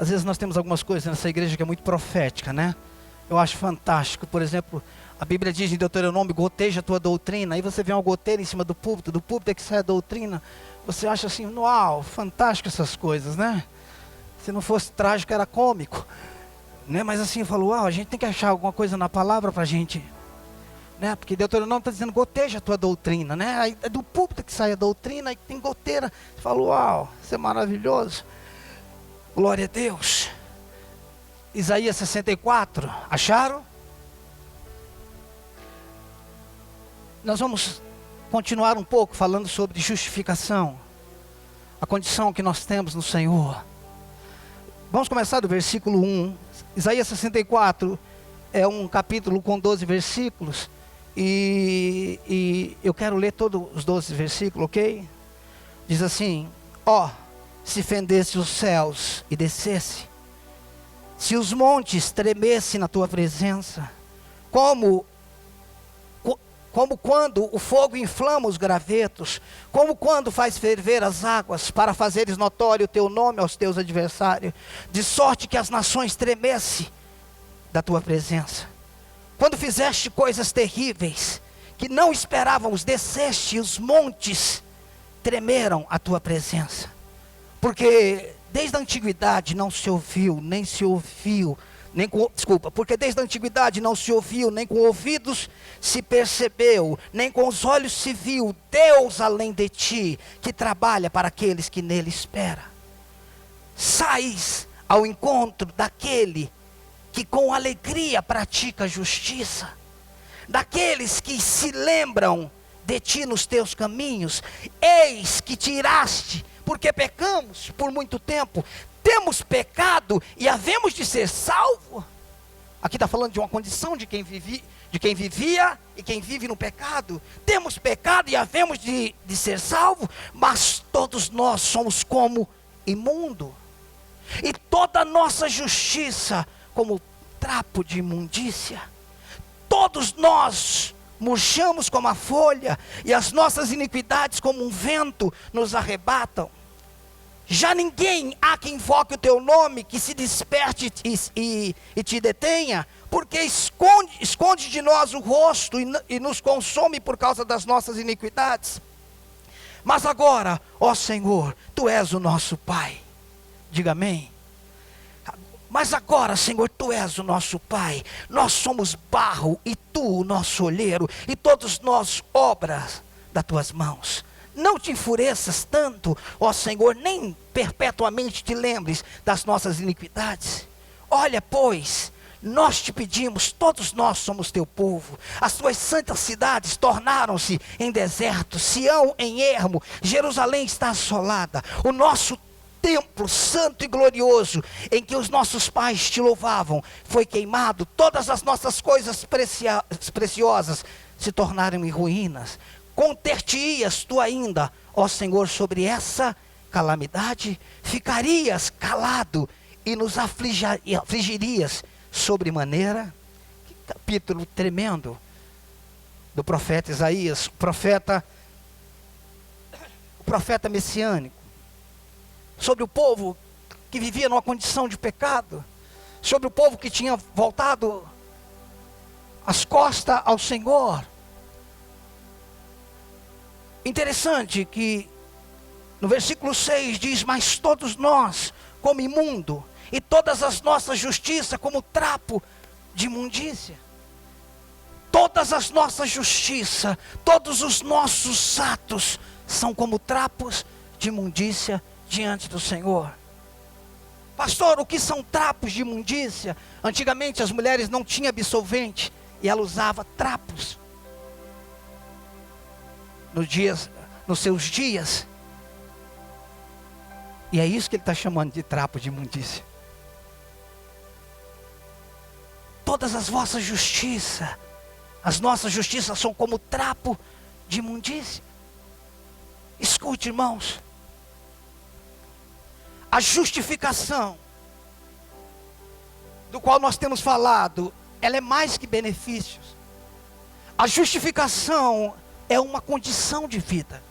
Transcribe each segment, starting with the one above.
Às vezes nós temos algumas coisas nessa igreja que é muito profética, né? Eu acho fantástico. Por exemplo, a Bíblia diz em Deuteronômio: goteja a tua doutrina. Aí você vê uma goteira em cima do púlpito é que sai a doutrina. Você acha assim, uau, fantástico essas coisas, né? Se não fosse trágico, era cômico, né? Mas assim, eu falo, uau, a gente tem que achar alguma coisa na palavra pra gente, né? Porque Deuteronômio está dizendo, goteja a tua doutrina, né? Aí é do púlpito que sai a doutrina, aí tem goteira. Você fala, uau, isso é maravilhoso. Glória a Deus. Isaías 64, acharam? Nós vamos continuar um pouco falando sobre justificação, a condição que nós temos no Senhor. Vamos começar do versículo 1. Isaías 64 é um capítulo com 12 versículos. E eu quero ler todos os 12 versículos, ok? Diz assim: ó, se fendesse os céus e descesse, se os montes tremessem na tua presença, como quando o fogo inflama os gravetos, como quando faz ferver as águas, para fazeres notório o teu nome aos teus adversários, de sorte que as nações tremessem da tua presença. Quando fizeste coisas terríveis, que não esperávamos, desceste e os montes tremeram a tua presença. Porque desde a antiguidade não se ouviu, nem se ouviu, porque desde a antiguidade não se ouviu, nem com ouvidos se percebeu, nem com os olhos se viu, Deus além de ti, que trabalha para aqueles que nele esperam. Sais ao encontro daquele que com alegria pratica a justiça, daqueles que se lembram de ti nos teus caminhos. Eis que tiraste, porque pecamos por muito tempo, temos pecado e havemos de ser salvo. Aqui está falando de uma condição de quem vivia e quem vive no pecado. Temos pecado e havemos de ser salvo, mas todos nós somos como imundo, e toda a nossa justiça como trapo de imundícia. Todos nós murchamos como a folha, e as nossas iniquidades como um vento nos arrebatam. Já ninguém há que invoque o teu nome, que se desperte e te detenha, porque esconde de nós o rosto e nos consome por causa das nossas iniquidades. Mas agora, ó Senhor, tu és o nosso Pai. Diga amém. Mas agora, Senhor, tu és o nosso Pai. Nós somos barro e tu o nosso olheiro, e todos nós obras das tuas mãos. Não te enfureças tanto, ó Senhor, nem perpetuamente te lembres das nossas iniquidades. Olha, pois, nós te pedimos, todos nós somos teu povo. As tuas santas cidades tornaram-se em deserto, Sião em ermo, Jerusalém está assolada. O nosso templo santo e glorioso, em que os nossos pais te louvavam, foi queimado. Todas as nossas coisas preciosas se tornaram em ruínas. Conter-te-ias tu ainda, ó Senhor, sobre essa calamidade? Ficarias calado e nos afligirias sobremaneira? Que capítulo tremendo do profeta Isaías, o profeta messiânico, sobre o povo que vivia numa condição de pecado, sobre o povo que tinha voltado as costas ao Senhor. Interessante que no versículo 6 diz: mas todos nós como imundo, e todas as nossas justiças como trapo de imundícia. Todas as nossas justiças, todos os nossos atos são como trapos de imundícia diante do Senhor. Pastor, o que são trapos de imundícia? Antigamente as mulheres não tinham absorvente e ela usava trapos nos seus dias. E é isso que ele está chamando de trapo de imundícia. Todas as vossas justiças, as nossas justiças são como trapo de imundícia. Escute, irmãos, a justificação do qual nós temos falado, ela é mais que benefícios. A justificação é uma condição de vida.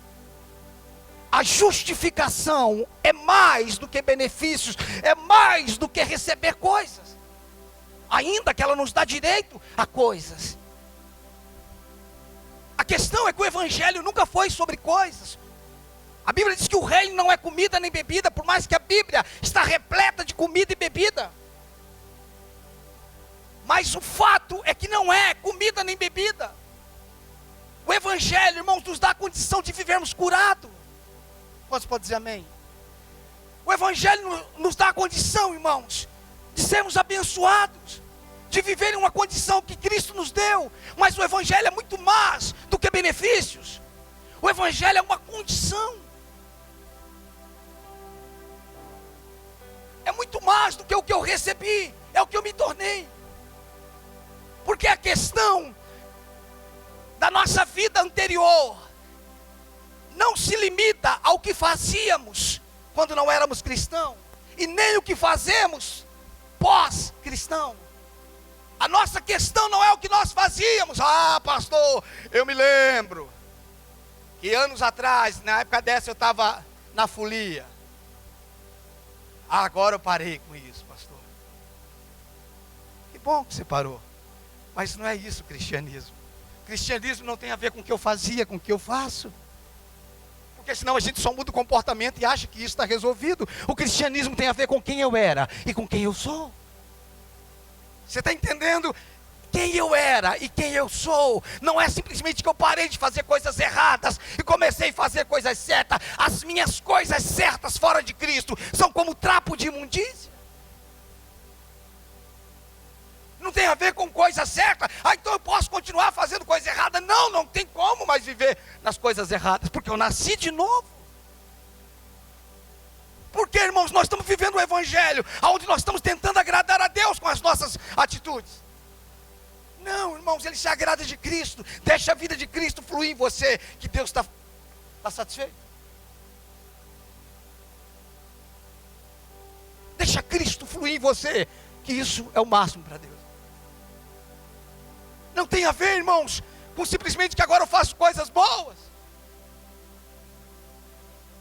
A justificação é mais do que benefícios, é mais do que receber coisas, ainda que ela nos dá direito a coisas. A questão é que o evangelho nunca foi sobre coisas. A Bíblia diz que o reino não é comida nem bebida, por mais que a Bíblia está repleta de comida e bebida. Mas o fato é que não é comida nem bebida. O evangelho, irmãos, nos dá a condição de vivermos curados. Quantos podem dizer amém? O evangelho nos dá a condição, irmãos, de sermos abençoados, de viver em uma condição que Cristo nos deu. Mas o evangelho é muito mais do que benefícios. O evangelho é uma condição. É muito mais do que o que eu recebi, é o que eu me tornei. Porque a questão da nossa vida anterior não se limita ao que fazíamos quando não éramos cristãos, e nem o que fazemos pós-cristão. A nossa questão não é o que nós fazíamos. Ah, pastor, eu me lembro que anos atrás, na época dessa, eu estava na folia. Ah, agora eu parei com isso, pastor. Que bom que você parou. Mas não é isso o cristianismo. O cristianismo não tem a ver com o que eu fazia, com o que eu faço. Porque senão a gente só muda o comportamento e acha que isso está resolvido. O cristianismo tem a ver com quem eu era e com quem eu sou. Você está entendendo? Quem eu era e quem eu sou, não é simplesmente que eu parei de fazer coisas erradas e comecei a fazer coisas certas. As minhas coisas certas fora de Cristo são como trapo de imundícia. Não tem a ver com coisa certa. Ah, então eu posso continuar fazendo coisa errada? Não, não tem como mais viver nas coisas erradas, porque eu nasci de novo. Porque, irmãos, nós estamos vivendo o evangelho, onde nós estamos tentando agradar a Deus com as nossas atitudes. Não, irmãos, ele se agrada de Cristo. Deixa a vida de Cristo fluir em você, que Deus está satisfeito. Deixa Cristo fluir em você, que isso é o máximo para Deus. Não tem a ver, irmãos, com simplesmente que agora eu faço coisas boas.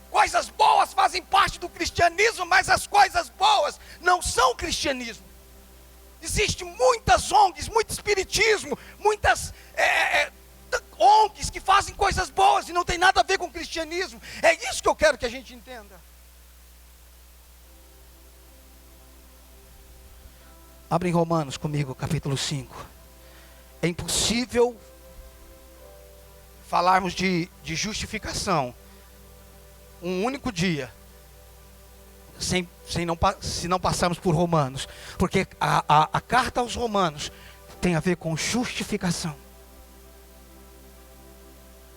Coisas boas fazem parte do cristianismo, mas as coisas boas não são cristianismo. Existem muitas ONGs, muito espiritismo, muitas ONGs que fazem coisas boas e não tem nada a ver com o cristianismo. É isso que eu quero que a gente entenda. Abre em Romanos comigo, capítulo 5. É impossível falarmos de justificação um único dia se não passarmos por Romanos, porque a carta aos Romanos tem a ver com justificação.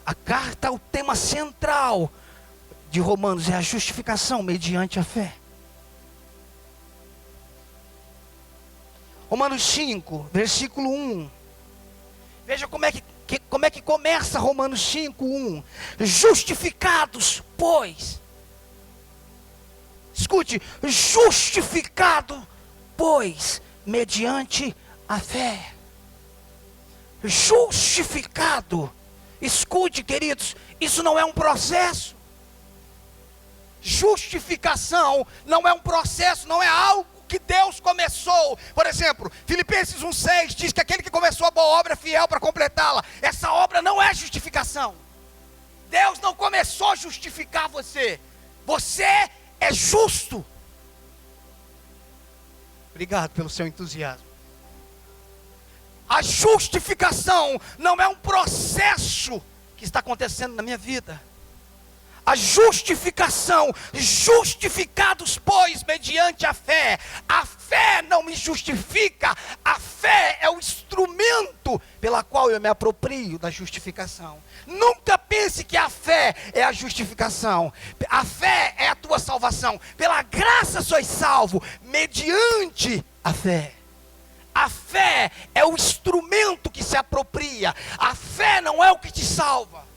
A carta, o tema central de Romanos é a justificação mediante a fé. Romanos 5, versículo 1. Veja como é que começa Romanos 5, 1. Justificados, pois. Escute, justificado, pois, mediante a fé. Justificado. Escute, queridos, isso não é um processo. Justificação não é um processo, não é algo que Deus começou. Por exemplo, Filipenses 1,6 diz que aquele que começou a boa obra é fiel para completá-la. Essa obra não é justificação. Deus não começou a justificar você. Você é justo. Obrigado pelo seu entusiasmo. A justificação não é um processo que está acontecendo na minha vida. A justificação, justificados, pois, mediante a fé. A fé não me justifica, a fé é o instrumento pela qual eu me aproprio da justificação. Nunca pense que a fé é a justificação. A fé é a tua salvação. Pela graça sois salvo, mediante a fé. A fé é o instrumento que se apropria. A fé não é o que te salva.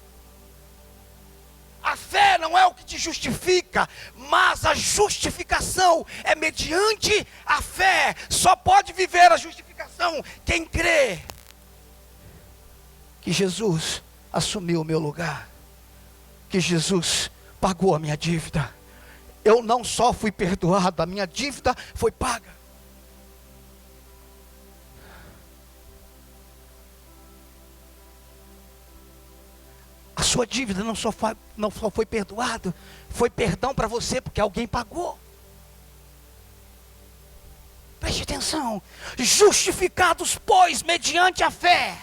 A fé não é o que te justifica, mas a justificação é mediante a fé. Só pode viver a justificação quem crê que Jesus assumiu o meu lugar, que Jesus pagou a minha dívida. Eu não só fui perdoado, a minha dívida foi paga. A sua dívida não só foi perdoado, foi perdão para você, porque alguém pagou. Preste atenção. Justificados, pois, mediante a fé,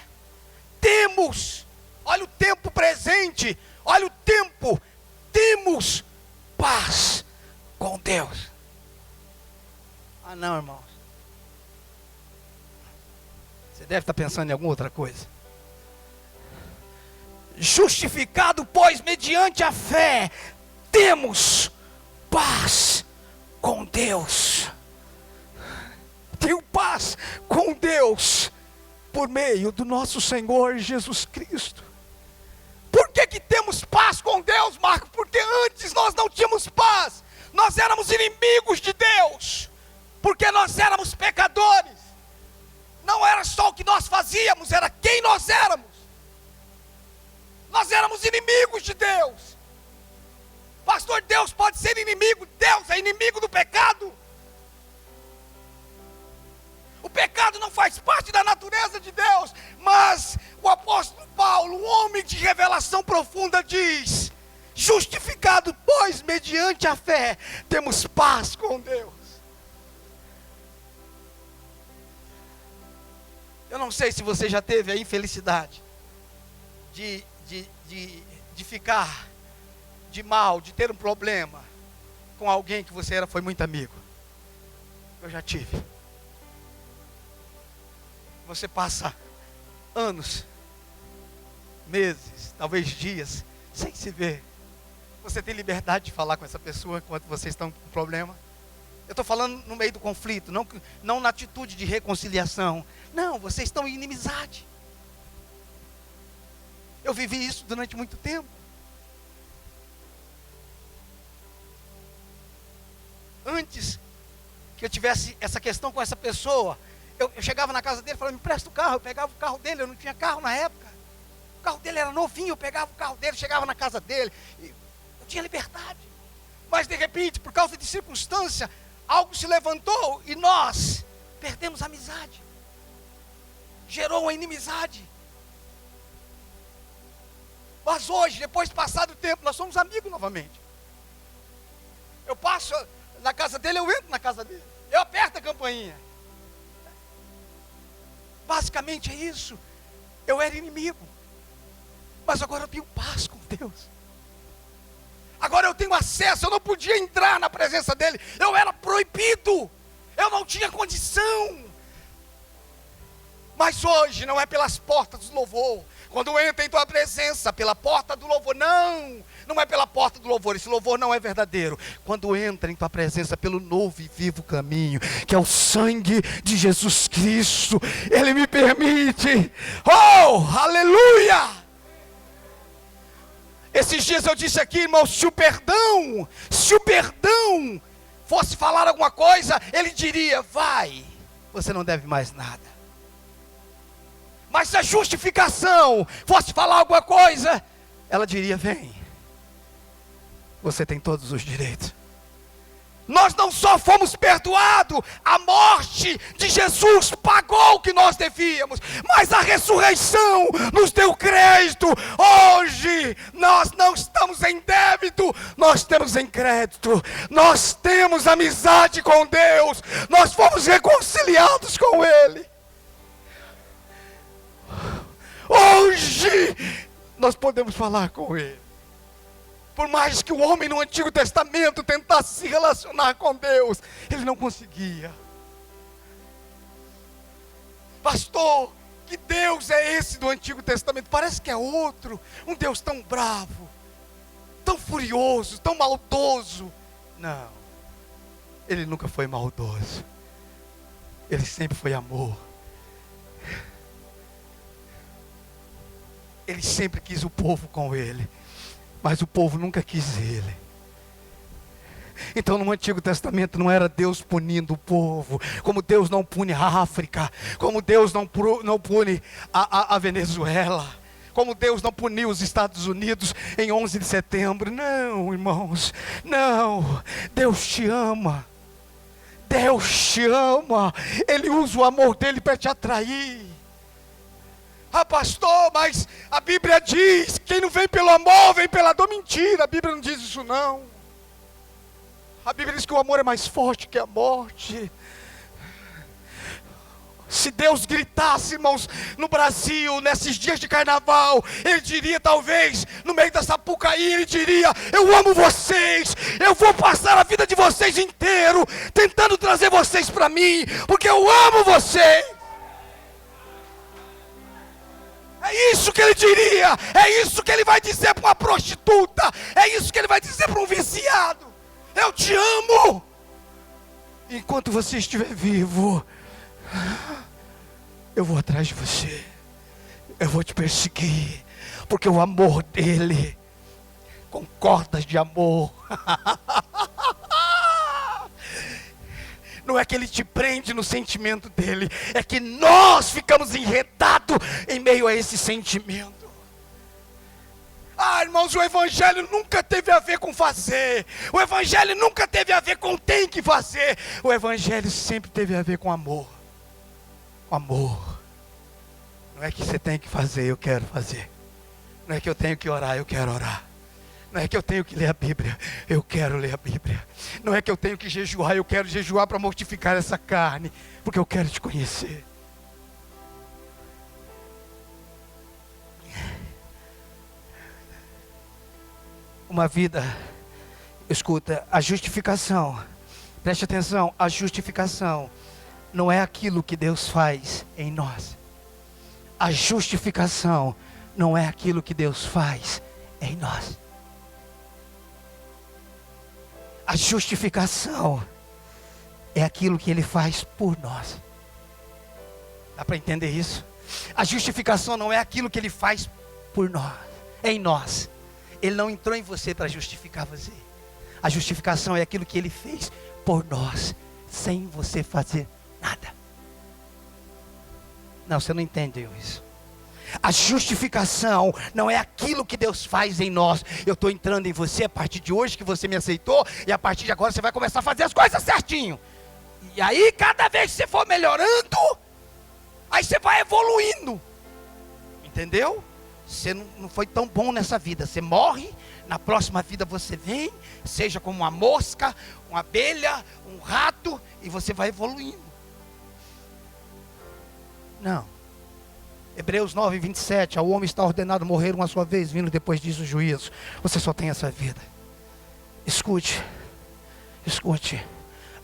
temos, olha o tempo presente, olha o tempo, temos paz com Deus. Ah não, irmãos, você deve estar pensando em alguma outra coisa. Justificado, pois, mediante a fé, temos paz com Deus. Tenho paz com Deus por meio do nosso Senhor Jesus Cristo. Por que que temos paz com Deus, Marco? Porque antes nós não tínhamos paz. Nós éramos inimigos de Deus, porque nós éramos pecadores. Não era só o que nós fazíamos, era quem nós éramos. Nós éramos inimigos de Deus. Pastor, Deus pode ser inimigo? Deus é inimigo do pecado. O pecado não faz parte da natureza de Deus. Mas o apóstolo Paulo, um homem de revelação profunda, diz: justificado, pois, mediante a fé, temos paz com Deus. Eu não sei se você já teve a infelicidade de ficar de mal, de ter um problema com alguém que você foi muito amigo. Eu já tive. Você passa anos, meses, talvez dias, sem se ver. Você tem liberdade de falar com essa pessoa enquanto vocês estão com problema? Eu estou falando no meio do conflito, não na atitude de reconciliação. Não, vocês estão em inimizade. Eu vivi isso durante muito tempo. Antes que eu tivesse essa questão com essa pessoa, eu chegava na casa dele e falava: me presta o carro. Eu pegava o carro dele, eu não tinha carro na época. O carro dele era novinho, eu pegava o carro dele, chegava na casa dele. Eu tinha liberdade. Mas de repente, por causa de circunstância, algo se levantou e nós perdemos a amizade. Gerou uma inimizade. Mas hoje, depois de passado o tempo, nós somos amigos novamente. Eu passo na casa dele, eu entro na casa dele. Eu aperto a campainha. Basicamente é isso. Eu era inimigo, mas agora eu tenho paz com Deus. Agora eu tenho acesso. Eu não podia entrar na presença dele. Eu era proibido. Eu não tinha condição. Mas hoje não é pelas portas do louvor. Quando entra em tua presença, pela porta do louvor. Não é pela porta do louvor. Esse louvor não é verdadeiro. Quando entra em tua presença pelo novo e vivo caminho, que é o sangue de Jesus Cristo, Ele me permite. Oh, aleluia! Esses dias eu disse aqui, irmão, se o perdão fosse falar alguma coisa, ele diria: vai, você não deve mais nada. Mas se a justificação fosse falar alguma coisa, ela diria: vem, você tem todos os direitos. Nós não só fomos perdoados, a morte de Jesus pagou o que nós devíamos, mas a ressurreição nos deu crédito. Hoje nós não estamos em débito, nós estamos em crédito. Nós temos amizade com Deus, nós fomos reconciliados com Ele. Hoje nós podemos falar com Ele. Por mais que o homem no Antigo Testamento tentasse se relacionar com Deus, ele não conseguia. Pastor, que Deus é esse do Antigo Testamento? Parece que é outro, um Deus tão bravo, tão furioso, tão maldoso. Não, Ele nunca foi maldoso. Ele sempre foi amor. Ele sempre quis o povo com Ele, mas o povo nunca quis Ele. Então no Antigo Testamento não era Deus punindo o povo, como Deus não pune a África, como Deus não pune a Venezuela, Como Deus não puniu os Estados Unidos em 11 de setembro. Não, irmãos, não. Deus te ama. Deus te ama. Ele usa o amor dele para te atrair. Ah, pastor, mas a Bíblia diz, quem não vem pelo amor, vem pela dor. Mentira, a Bíblia não diz isso não. A Bíblia diz que o amor é mais forte que a morte. Se Deus gritasse, irmãos, no Brasil, nesses dias de carnaval, Ele diria talvez, no meio da Sapucaí, Ele diria: eu amo vocês, eu vou passar a vida de vocês inteiro, tentando trazer vocês para mim, porque eu amo vocês. É isso que Ele diria, é isso que Ele vai dizer para uma prostituta, é isso que Ele vai dizer para um viciado: eu te amo, enquanto você estiver vivo. Eu vou atrás de você, eu vou te perseguir, porque o amor dele, com cordas de amor, não é que ele te prende no sentimento dele, é que nós ficamos enredados em meio a esse sentimento. Ah, irmãos, o Evangelho nunca teve a ver com fazer, o Evangelho nunca teve a ver com tem que fazer, o Evangelho sempre teve a ver com amor. Amor. Não é que você tem que fazer, eu quero fazer. Não é que eu tenho que orar, eu quero orar. Não é que eu tenho que ler a Bíblia, eu quero ler a Bíblia. Não é que eu tenho que jejuar, eu quero jejuar para mortificar essa carne, porque eu quero te conhecer. Uma vida, escuta, a justificação, preste atenção, a justificação não é aquilo que Deus faz em nós. A justificação não é aquilo que Deus faz em nós. A justificação é aquilo que Ele faz por nós. Dá para entender isso? A justificação não é aquilo que Ele faz por nós, em nós. Ele não entrou em você para justificar você. A justificação é aquilo que Ele fez por nós, sem você fazer nada. Não, você não entendeu isso. A justificação não é aquilo que Deus faz em nós. Eu estou entrando em você a partir de hoje que você me aceitou, e a partir de agora você vai começar a fazer as coisas certinho. E aí cada vez que você for melhorando, aí você vai evoluindo. Entendeu? Você não foi tão bom nessa vida, você morre, na próxima vida você vem, seja como uma mosca, uma abelha, um rato, e você vai evoluindo. Não. Hebreus 9, 27, ao homem está ordenado morrer uma só vez, vindo depois disso o juízo. Você só tem essa vida. Escute,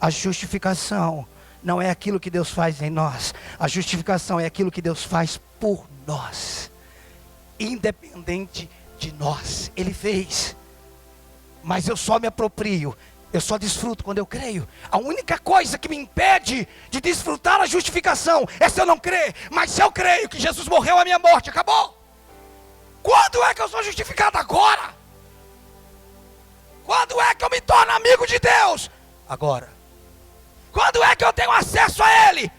a justificação não é aquilo que Deus faz em nós. A justificação é aquilo que Deus faz por nós, independente de nós. Ele fez, mas eu só me aproprio, eu só desfruto quando eu creio. A única coisa que me impede de desfrutar a justificação é se eu não crer. Mas se eu creio que Jesus morreu a minha morte, acabou. Quando é que eu sou justificado? Agora. Quando é que eu me torno amigo de Deus? Agora. Quando é que eu tenho acesso a Ele?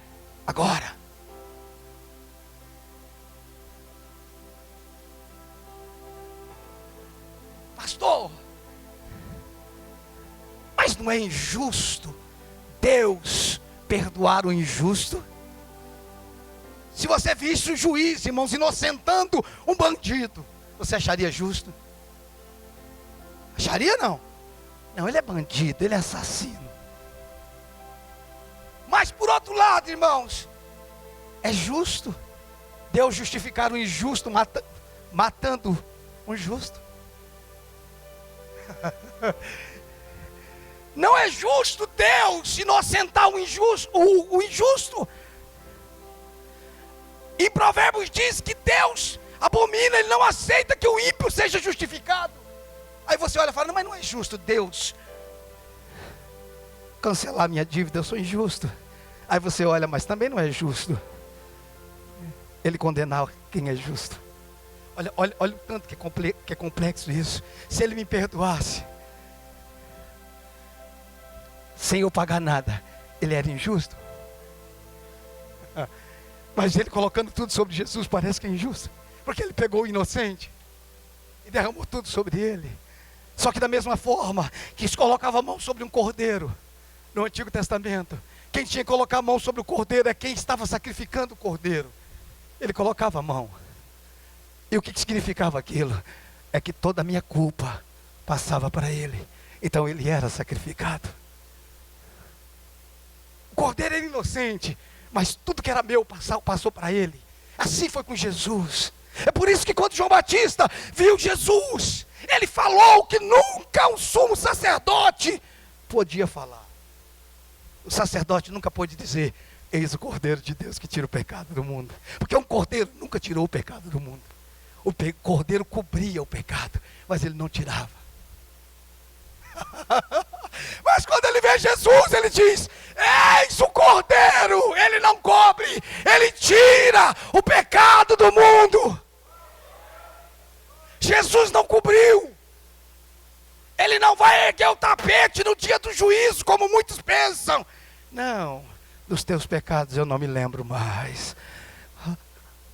Agora. Pastor, mas não é injusto Deus perdoar o injusto? Se você visse o juiz, irmãos, inocentando um bandido, você acharia justo? Acharia não? Não, ele é bandido, ele é assassino. Mas por outro lado, irmãos, é justo Deus justificar o injusto matando um justo? Não é justo Deus inocentar o injusto. Em Provérbios diz que Deus abomina, Ele não aceita que o ímpio seja justificado. Aí você olha e fala: mas não é justo Deus cancelar minha dívida, eu sou injusto. Aí você olha, mas também não é justo Ele condenar quem é justo. Olha o tanto que é complexo isso. Se Ele me perdoasse sem eu pagar nada, Ele era injusto? Mas Ele colocando tudo sobre Jesus parece que é injusto. Porque ele pegou o inocente e derramou tudo sobre ele. Só que da mesma forma que se colocava a mão sobre um cordeiro no Antigo Testamento, quem tinha que colocar a mão sobre o cordeiro é quem estava sacrificando o cordeiro. Ele colocava a mão. E o que significava aquilo? É que toda a minha culpa passava para ele. Então ele era sacrificado. O cordeiro era inocente, mas tudo que era meu passou para ele. Assim foi com Jesus. É por isso que quando João Batista viu Jesus, ele falou que nunca um sumo sacerdote podia falar. O sacerdote nunca pôde dizer: eis o Cordeiro de Deus que tira o pecado do mundo. Porque um cordeiro nunca tirou o pecado do mundo. O cordeiro cobria o pecado, mas ele não tirava. Mas quando ele vê Jesus, ele diz: eis o Cordeiro. Ele não cobre, ele tira o pecado do mundo. Jesus não cobriu. Ele não vai erguer o tapete no dia do juízo, como muitos pensam. Não, dos teus pecados eu não me lembro mais.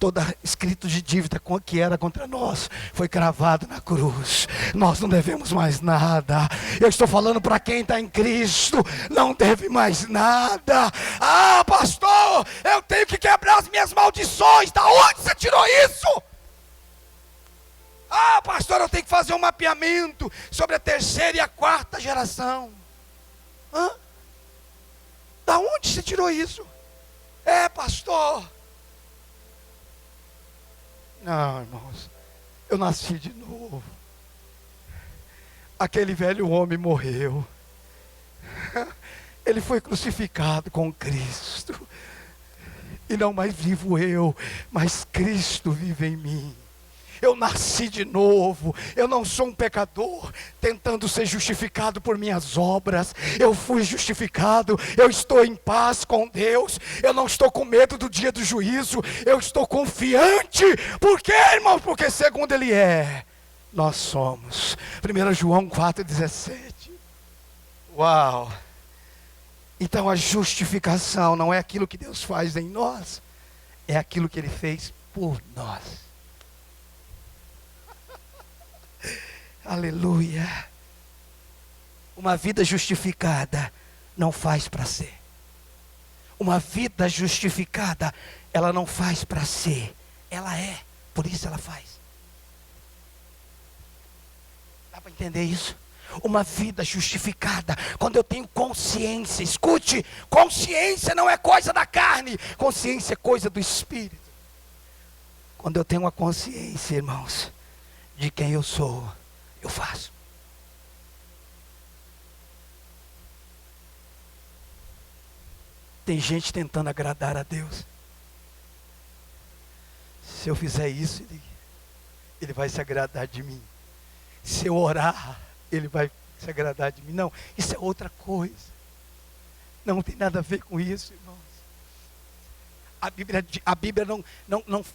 Todo escrito de dívida que era contra nós foi cravado na cruz. Nós não devemos mais nada. Eu estou falando para quem está em Cristo, não deve mais nada. Ah, pastor, eu tenho que quebrar as minhas maldições. Da onde você tirou isso? Ah, pastor, eu tenho que fazer um mapeamento sobre a terceira e a quarta geração. Hã? Da onde você tirou isso? É, pastor. Não, irmãos, eu nasci de novo. Aquele velho homem morreu. Ele foi crucificado com Cristo. E não mais vivo eu, mas Cristo vive em mim. Eu nasci de novo. Eu não sou um pecador tentando ser justificado por minhas obras. Eu fui justificado. Eu estou em paz com Deus. Eu não estou com medo do dia do juízo. Eu estou confiante. Por quê, irmão? Porque segundo Ele é, nós somos. 1 João 4,17. Uau! Então a justificação não é aquilo que Deus faz em nós, é aquilo que Ele fez por nós. Aleluia. Uma vida justificada não faz para ser. Uma vida justificada, ela não faz para ser. Ela é, por isso ela faz. Dá para entender isso? Uma vida justificada, quando eu tenho consciência. Escute, consciência não é coisa da carne, consciência é coisa do Espírito. Quando eu tenho uma consciência, irmãos, de quem eu sou, eu faço. Tem gente tentando agradar a Deus. Se eu fizer isso, Ele vai se agradar de mim. Se eu orar, Ele vai se agradar de mim. Não, isso é outra coisa. Não tem nada a ver com isso, irmãos. A Bíblia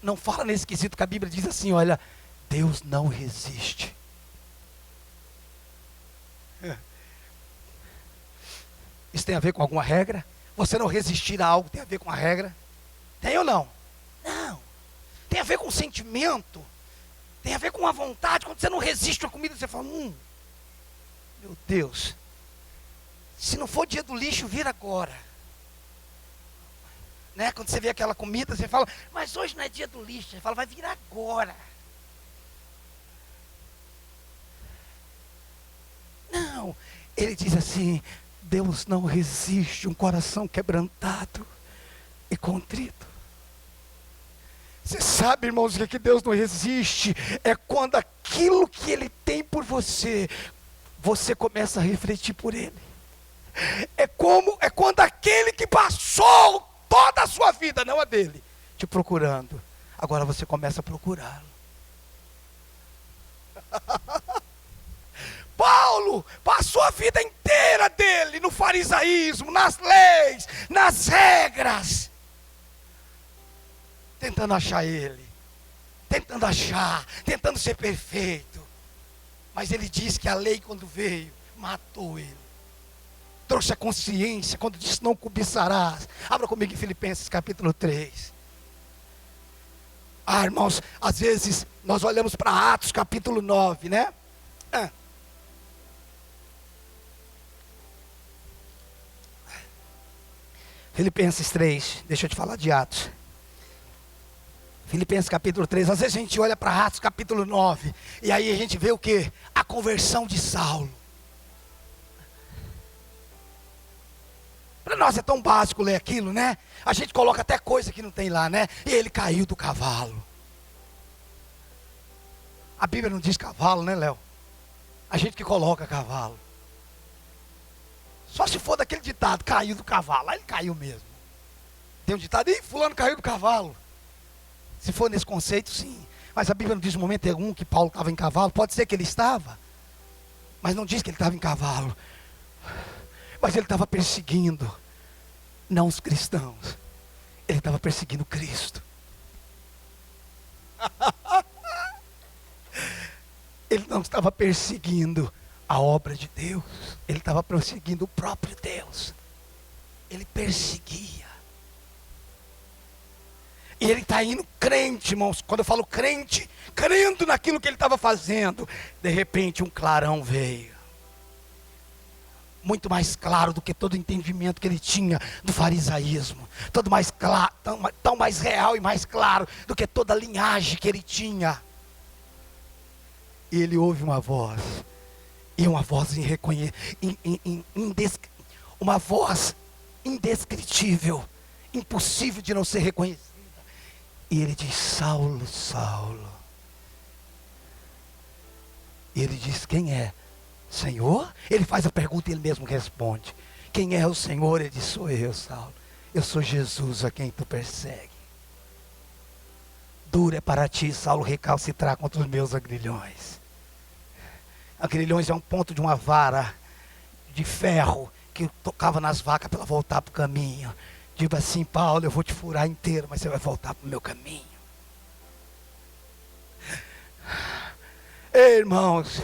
não fala nesse quesito, que a Bíblia diz assim, olha, Deus não resiste. Isso tem a ver com alguma regra? Você não resistir a algo tem a ver com a regra? Tem ou não? Não. Tem a ver com sentimento. Tem a ver com a vontade. Quando você não resiste a comida, você fala, meu Deus, se não for dia do lixo, vira agora. Né? Quando você vê aquela comida, você fala, mas hoje não é dia do lixo. Você fala, vai vir agora. Não, ele diz assim, Deus não resiste um coração quebrantado e contrito. Você sabe, irmãos, que Deus não resiste é quando aquilo que Ele tem por você, você começa a refletir por Ele. É quando aquele que passou toda a sua vida, não a dele, te procurando, agora você começa a procurá-lo. Paulo passou a vida inteira dele no farisaísmo, nas leis, nas regras, tentando achar ele, tentando ser perfeito. Mas ele diz que a lei, quando veio, matou ele. Trouxe a consciência quando disse, não cobiçarás. Abra comigo em Filipenses capítulo 3. Irmãos, às vezes nós olhamos para Atos capítulo 9, né? Filipenses 3, deixa eu te falar de Atos. Filipenses capítulo 3, às vezes a gente olha para Atos capítulo 9, e aí a gente vê o que? A conversão de Saulo. Para nós é tão básico ler aquilo, né? A gente coloca até coisa que não tem lá, né? E ele caiu do cavalo. A Bíblia não diz cavalo, né, Léo? A gente que coloca cavalo. Só se for daquele ditado, caiu do cavalo. Aí ele caiu mesmo. Tem um ditado, ih, fulano caiu do cavalo. Se for nesse conceito, sim. Mas a Bíblia não diz no momento algum que Paulo estava em cavalo. Pode ser que ele estava, mas não diz que ele estava em cavalo. Mas ele estava perseguindo, não os cristãos. Ele estava perseguindo Cristo. Ele não estava perseguindo a obra de Deus. Ele estava perseguindo o próprio Deus. Ele perseguia. E ele está indo crente, irmãos. Quando eu falo crente, crendo naquilo que ele estava fazendo. De repente um clarão veio. Muito mais claro do que todo o entendimento que ele tinha do farisaísmo. Todo mais claro, tão mais real e mais claro do que toda a linhagem que ele tinha. E ele ouve uma voz. E uma voz uma voz indescritível, impossível de não ser reconhecida. E ele diz: Saulo, Saulo. E ele diz: quem é? Senhor? Ele faz a pergunta e ele mesmo responde. Quem é o Senhor? Ele diz: sou eu, Saulo. Eu sou Jesus a quem tu persegue. Duro é para ti, Saulo, recalcitrar contra os meus agrilhões. Agrilhões é um ponto de uma vara de ferro que tocava nas vacas para ela voltar para o caminho. Diga assim: Paulo, eu vou te furar inteiro, mas você vai voltar para o meu caminho. Ei, irmãos,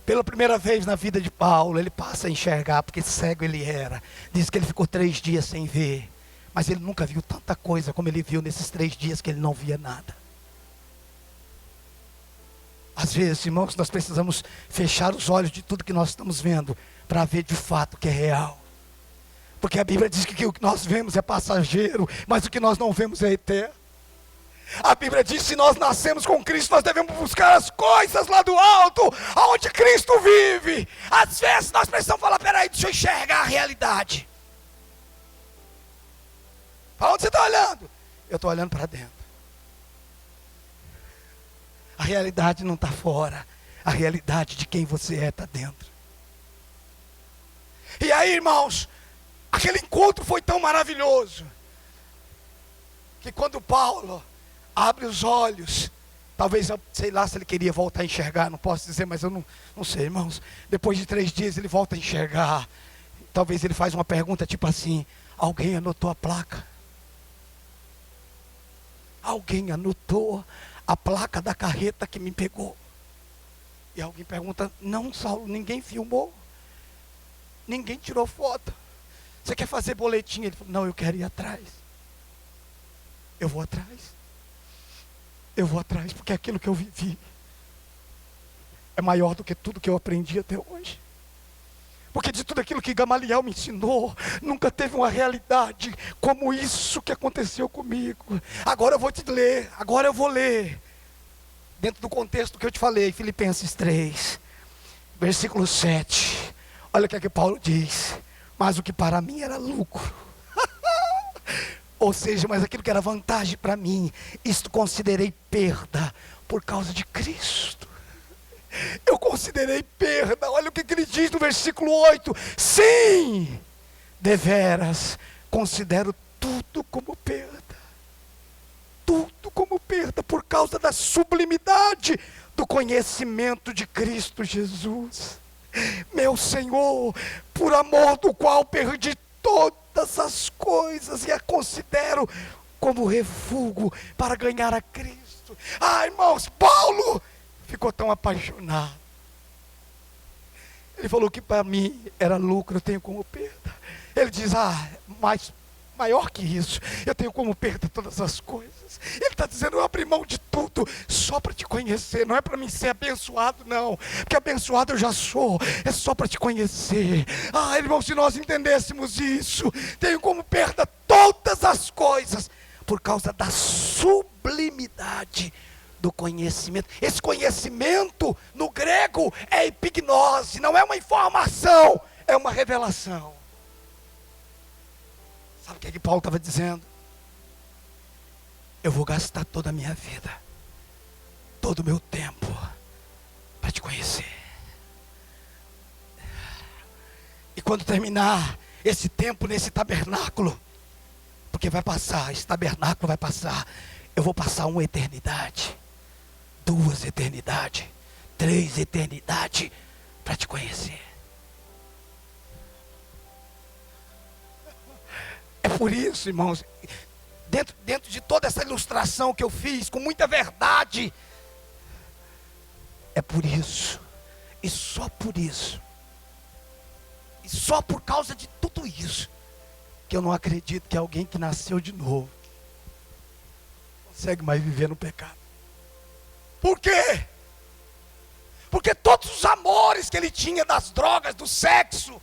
pela primeira vez na vida de Paulo, ele passa a enxergar, porque cego ele era. Diz que ele ficou 3 dias sem ver, mas ele nunca viu tanta coisa como ele viu nesses 3 dias que ele não via nada. Às vezes, irmãos, nós precisamos fechar os olhos de tudo que nós estamos vendo, para ver de fato o que é real. Porque a Bíblia diz que o que nós vemos é passageiro, mas o que nós não vemos é eterno. A Bíblia diz que se nós nascemos com Cristo, nós devemos buscar as coisas lá do alto, onde Cristo vive. Às vezes nós precisamos falar: peraí, deixa eu enxergar a realidade. Para onde você está olhando? Eu estou olhando para dentro. A realidade não está fora. A realidade de quem você é está dentro. E aí, irmãos, aquele encontro foi tão maravilhoso, que quando Paulo abre os olhos, talvez, sei lá se ele queria voltar a enxergar, não posso dizer, mas eu não sei, irmãos. Depois de 3 dias ele volta a enxergar. Talvez ele faz uma pergunta tipo assim: alguém anotou a placa? Alguém anotou a placa da carreta que me pegou? E alguém pergunta: não, Saulo, ninguém filmou, ninguém tirou foto. Você quer fazer boletim? Ele falou: não, eu quero ir atrás. Eu vou atrás. Eu vou atrás, porque aquilo que eu vivi é maior do que tudo que eu aprendi até hoje. Porque de tudo aquilo que Gamaliel me ensinou, nunca teve uma realidade como isso que aconteceu comigo. Agora eu vou te ler, agora eu vou ler, dentro do contexto que eu te falei, Filipenses 3, versículo 7. Olha o que é que Paulo diz: mas o que para mim era lucro, ou seja, mas aquilo que era vantagem para mim, isto considerei perda por causa de Cristo. Eu considerei perda. Olha o que ele diz no versículo 8: sim, deveras considero tudo como perda. Tudo como perda por causa da sublimidade do conhecimento de Cristo Jesus, meu Senhor, por amor do qual perdi todas as coisas e a considero como refúgio para ganhar a Cristo. Ah, irmãos, Paulo ficou tão apaixonado. Ele falou que para mim era lucro, eu tenho como perda. Ele diz: mas maior que isso. Eu tenho como perda todas as coisas. Ele está dizendo, eu abri mão de tudo só para te conhecer. Não é para mim ser abençoado, não. Porque abençoado eu já sou. É só para te conhecer. Ah, irmão, se nós entendêssemos isso. Tenho como perda todas as coisas por causa da sublimidade do conhecimento. Esse conhecimento, no grego, é epignose. Não é uma informação, é uma revelação. Sabe o que Paulo estava dizendo? Eu vou gastar toda a minha vida, todo o meu tempo, para te conhecer. E quando terminar esse tempo nesse tabernáculo, porque vai passar, esse tabernáculo vai passar, eu vou passar uma eternidade, 2 eternidades, 3 eternidades, para te conhecer. É por isso, irmãos, dentro de toda essa ilustração que eu fiz, com muita verdade, é por isso, e só por isso, e só por causa de tudo isso, que eu não acredito que alguém que nasceu de novo consegue mais viver no pecado. Por quê? Porque todos os amores que ele tinha das drogas, do sexo,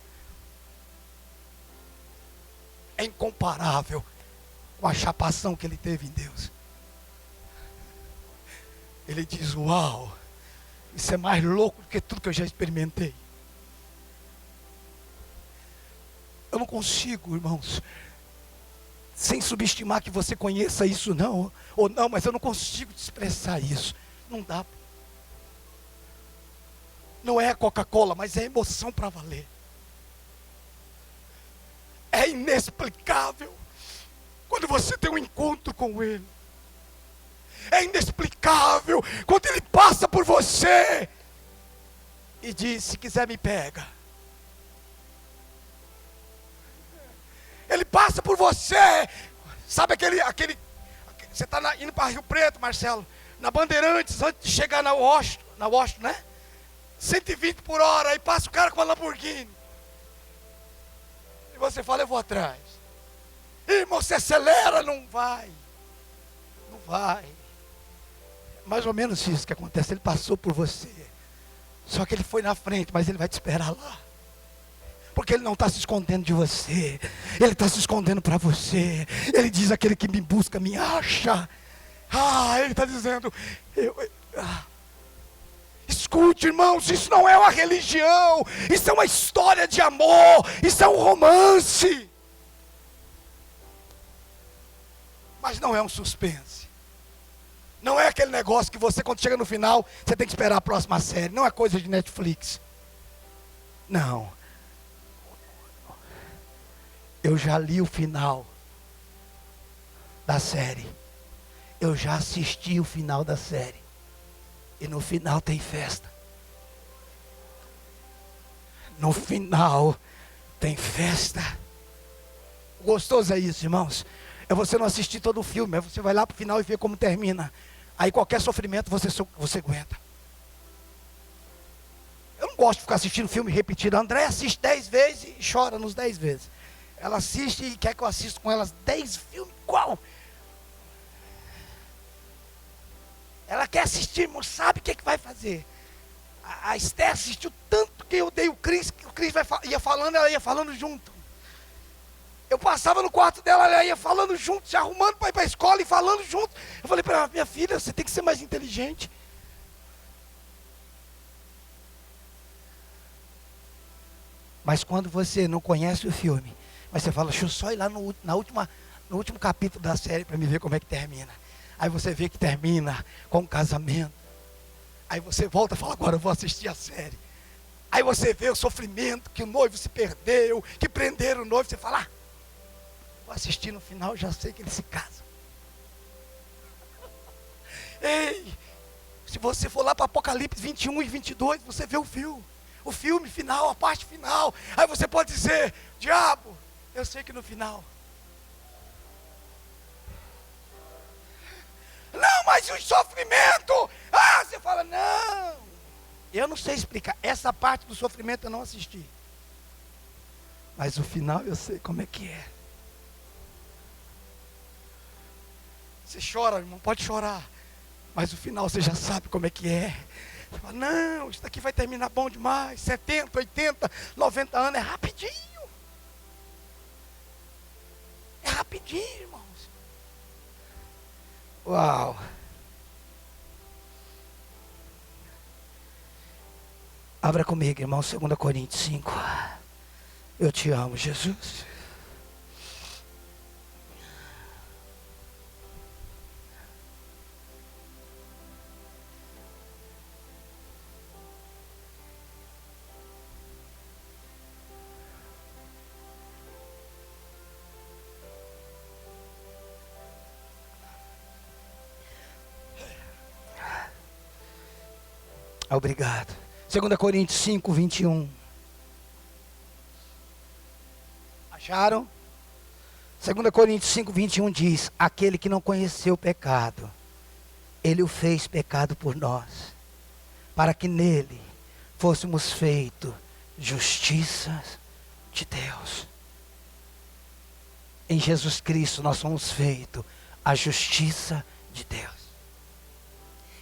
é incomparável com a chapação que ele teve em Deus. Ele diz, uau, isso é mais louco do que tudo que eu já experimentei. Eu não consigo, irmãos, sem subestimar que você conheça isso não, ou não, mas eu não consigo te expressar isso. Não dá. Não é Coca-Cola, mas é emoção para valer. É inexplicável quando você tem um encontro com Ele. É inexplicável quando Ele passa por você e diz, se quiser me pega. Ele passa por você. Sabe aquele você está indo para Rio Preto, Marcelo, na Bandeirantes, antes de chegar na Washington, né? 120 por hora, aí passa o cara com uma Lamborghini. E você fala, eu vou atrás. Irmão, você acelera, não vai. Não vai. Mais ou menos isso que acontece, ele passou por você. Só que ele foi na frente, mas ele vai te esperar lá. Porque ele não está se escondendo de você. Ele está se escondendo para você. Ele diz, aquele que me busca, me acha. Ele está dizendo, escute, irmãos, isso não é uma religião. Isso é uma história de amor. Isso é um romance. Mas não é um suspense. Não é aquele negócio que você, quando chega no final, você tem que esperar a próxima série. Não é coisa de Netflix. Não. Eu já li o final da série. Eu já assisti o final da série. E no final tem festa. No final tem festa. Gostoso é isso, irmãos. É você não assistir todo o filme, é você vai lá para o final e ver como termina. Aí qualquer sofrimento você aguenta. Eu não gosto de ficar assistindo filme repetido. A André assiste 10 vezes e chora nos 10 vezes. Ela assiste e quer que eu assista com elas 10 filmes igual. Ela quer assistir, irmão, sabe o que vai fazer. A Esther assistiu tanto que eu dei o Cris ia falando, ela ia falando junto. Eu passava no quarto dela, ela ia falando junto, se arrumando para ir para a escola e falando junto. Eu falei para ela, minha filha, você tem que ser mais inteligente. Mas quando você não conhece o filme, mas você fala, deixa eu só ir lá no último capítulo da série para me ver como é que termina. Aí você vê que termina com um casamento. Aí você volta e fala, agora eu vou assistir a série. Aí você vê o sofrimento, que o noivo se perdeu, que prenderam o noivo. Você fala, vou assistir no final, já sei que eles se casam. Ei, se você for lá para Apocalipse 21 e 22, você vê o filme final, a parte final. Aí você pode dizer, diabo, eu sei que no final. Não, mas o sofrimento. Você fala, não. Eu não sei explicar. Essa parte do sofrimento eu não assisti. Mas o final eu sei como é que é. Você chora, irmão, pode chorar. Mas o final você já sabe como é que é. Você fala, não, isso daqui vai terminar bom demais. 70, 80, 90 anos, é rapidinho. É rapidinho, irmãos. Uau. Abra comigo, irmão, 2 Coríntios 5. Eu te amo, Jesus. Obrigado. 2 Coríntios 5, 21. Acharam? 2 Coríntios 5, 21 diz: aquele que não conheceu o pecado, ele o fez pecado por nós, para que nele fôssemos feitos justiça de Deus. Em Jesus Cristo nós somos feitos a justiça de Deus.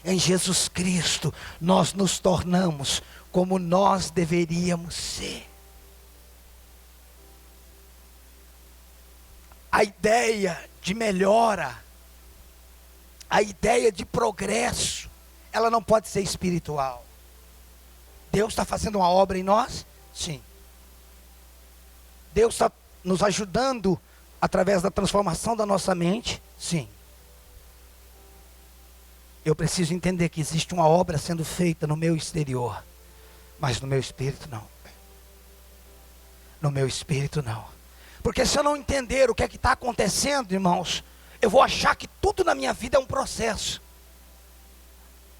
Em Jesus Cristo nós nos tornamos como nós deveríamos ser. A ideia de melhora, a ideia de progresso, ela não pode ser espiritual. Deus está fazendo uma obra em nós? Sim. Deus está nos ajudando através da transformação da nossa mente? Sim. Eu preciso entender que existe uma obra sendo feita no meu exterior, mas no meu espírito não. No meu espírito não. Porque se eu não entender o que é que está acontecendo, irmãos, eu vou achar que tudo na minha vida é um processo.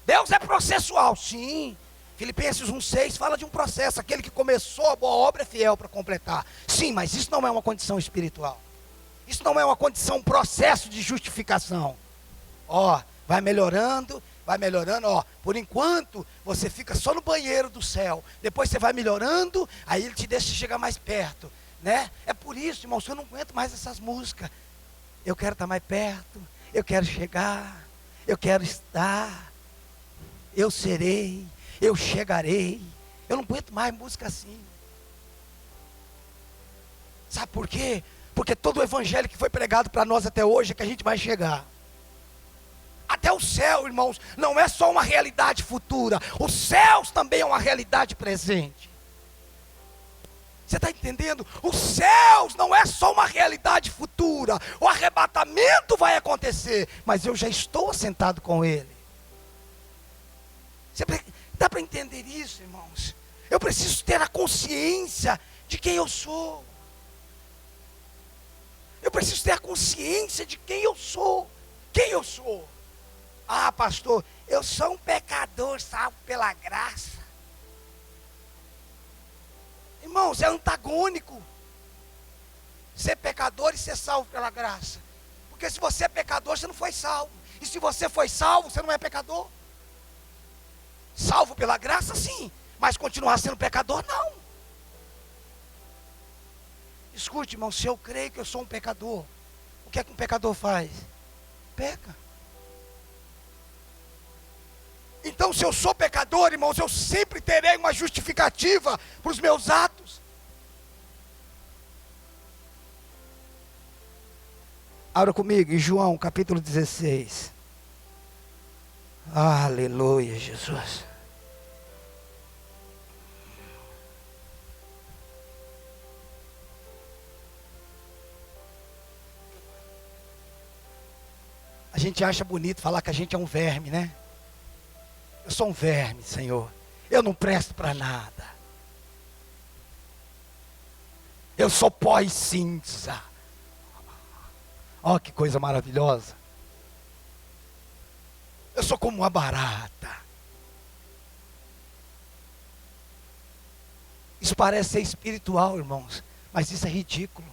Deus é processual, sim. Filipenses 1,6 fala de um processo. Aquele que começou a boa obra é fiel para completar. Sim, mas isso não é uma condição espiritual. Isso não é uma condição, um processo de justificação. Ó, vai melhorando, ó. Por enquanto, você fica só no banheiro do céu. Depois você vai melhorando, aí ele te deixa chegar mais perto, né? É por isso, irmãos, que eu não aguento mais essas músicas. Eu quero estar mais perto, eu quero chegar, eu quero estar, eu serei, eu chegarei. Eu não aguento mais música assim. Sabe por quê? Porque todo o evangelho que foi pregado para nós até hoje é que a gente vai chegar. Até o céu, irmãos, não é só uma realidade futura. Os céus também é uma realidade presente. Você está entendendo? Os céus não é só uma realidade futura. O arrebatamento vai acontecer, mas eu já estou assentado com Ele. Dá para entender isso, irmãos? Eu preciso ter a consciência de quem eu sou. Eu preciso ter a consciência de quem eu sou. Quem eu sou? Ah, pastor, eu sou um pecador salvo pela graça. Irmãos, é antagônico ser pecador e ser salvo pela graça. Porque se você é pecador, você não foi salvo. E se você foi salvo, você não é pecador. Salvo pela graça, sim. Mas continuar sendo pecador, não. Escute, irmão, se eu creio que eu sou um pecador, o que é que um pecador faz? Peca. Então, se eu sou pecador, irmãos, eu sempre terei uma justificativa para os meus atos. Abra comigo em João capítulo 16. Aleluia, Jesus. A gente acha bonito falar que a gente é um verme, né? Eu sou um verme, Senhor. Eu não presto para nada. Eu sou pó e cinza. Ó, que coisa maravilhosa. Eu sou como uma barata. Isso parece ser espiritual, irmãos, mas isso é ridículo.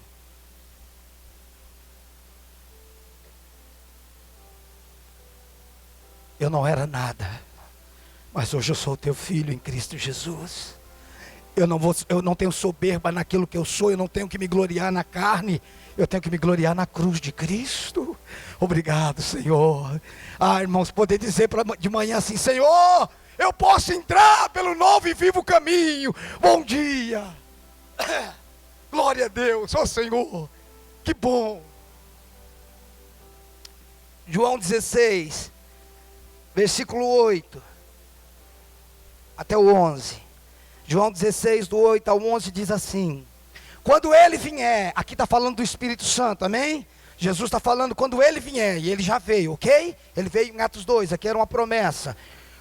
Eu não era nada, mas hoje eu sou teu filho em Cristo Jesus. Eu não tenho soberba naquilo que eu sou, eu não tenho que me gloriar na carne, eu tenho que me gloriar na cruz de Cristo. Obrigado, Senhor. Irmãos, poder dizer de manhã assim: Senhor, eu posso entrar pelo novo e vivo caminho. Bom dia. Glória a Deus, Senhor. Que bom. João 16, versículo 8 até o 11. João 16, do 8 ao 11 diz assim: quando ele vier, aqui está falando do Espírito Santo, amém? Jesus está falando quando ele vier, e ele já veio, ok? Ele veio em Atos 2, aqui era uma promessa.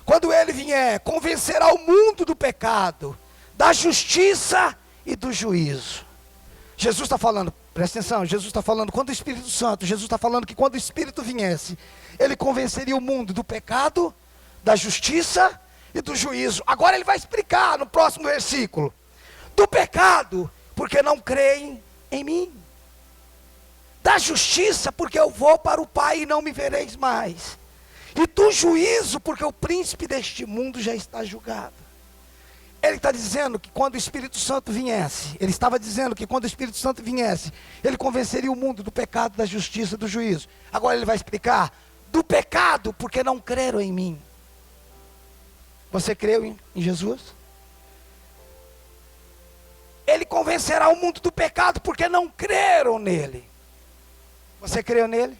Quando ele vier, convencerá o mundo do pecado, da justiça e do juízo. Jesus está falando, presta atenção, Jesus está falando quando o Espírito Santo, Jesus está falando que quando o Espírito viesse, ele convenceria o mundo do pecado, da justiça e do juízo. Agora ele vai explicar no próximo versículo: do pecado, porque não creem em mim; da justiça, porque eu vou para o Pai e não me vereis mais; e do juízo, porque o príncipe deste mundo já está julgado. Ele está dizendo que quando o Espírito Santo viesse, ele estava dizendo que quando o Espírito Santo viesse, ele convenceria o mundo do pecado, da justiça e do juízo. Agora ele vai explicar: do pecado, porque não creram em mim. Você creu em Jesus? Ele convencerá o mundo do pecado porque não creram nele. Você creu nele?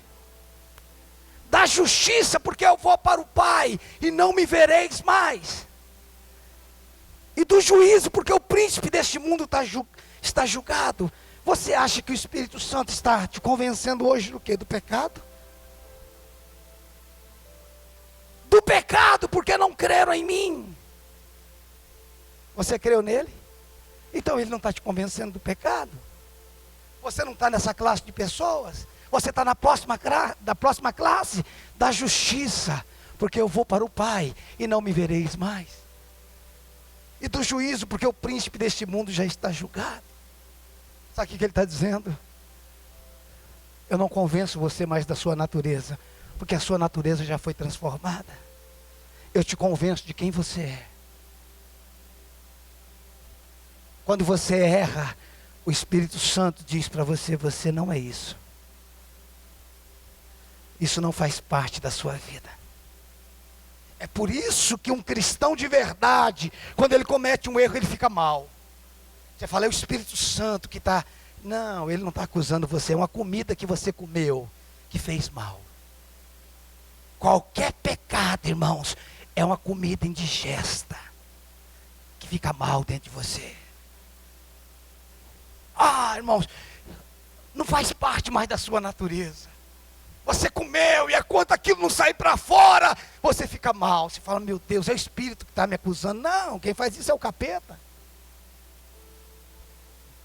Da justiça, porque eu vou para o Pai e não me vereis mais. E do juízo, porque o príncipe deste mundo está julgado. Você acha que o Espírito Santo está te convencendo hoje do quê? Do pecado? Do pecado, porque não creram em mim. Você creu nele? Então ele não está te convencendo do pecado. Você não está nessa classe de pessoas. Você está na próxima classe da justiça, porque eu vou para o Pai e não me vereis mais. E do juízo, porque o príncipe deste mundo já está julgado. Sabe o que ele está dizendo? Eu não convenço você mais da sua natureza, porque a sua natureza já foi transformada. Eu te convenço de quem você é. Quando você erra, o Espírito Santo diz para você: você não é isso. Isso não faz parte da sua vida. É por isso que um cristão de verdade, quando ele comete um erro, ele fica mal. Você fala: é o Espírito Santo que está... Não, ele não está acusando você. É uma comida que você comeu que fez mal. Qualquer pecado, irmãos, é uma comida indigesta que fica mal dentro de você. Irmãos, não faz parte mais da sua natureza. Você comeu e enquanto aquilo não sair para fora, você fica mal. Você fala: meu Deus, é o Espírito que está me acusando. Não, quem faz isso é o capeta.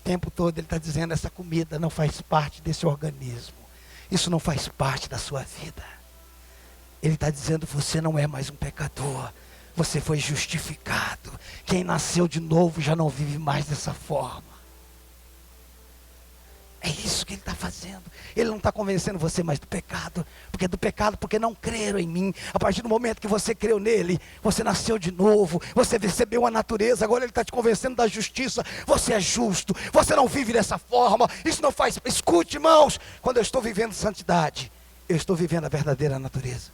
O tempo todo ele está dizendo: essa comida não faz parte desse organismo. Isso não faz parte da sua vida. Ele está dizendo: você não é mais um pecador. Você foi justificado. Quem nasceu de novo já não vive mais dessa forma. É isso que ele está fazendo. Ele não está convencendo você mais do pecado, porque não creram em mim. A partir do momento que você creu nele, você nasceu de novo, você recebeu a natureza. Agora ele está te convencendo da justiça. Você é justo, você não vive dessa forma. Isso não faz... Escute, irmãos, quando eu estou vivendo santidade, eu estou vivendo a verdadeira natureza.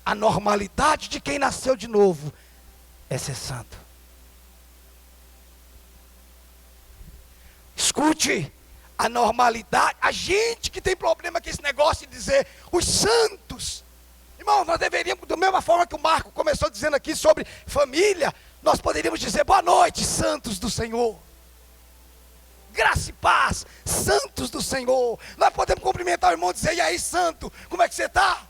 A normalidade de quem nasceu de novo é ser santo. Escute, a normalidade, a gente que tem problema com esse negócio de dizer os santos. Irmão, nós deveríamos, da mesma forma que o Marco começou dizendo aqui sobre família, nós poderíamos dizer: boa noite, santos do Senhor. Graça e paz, santos do Senhor. Nós podemos cumprimentar o irmão e dizer: e aí, santo, como é que você está?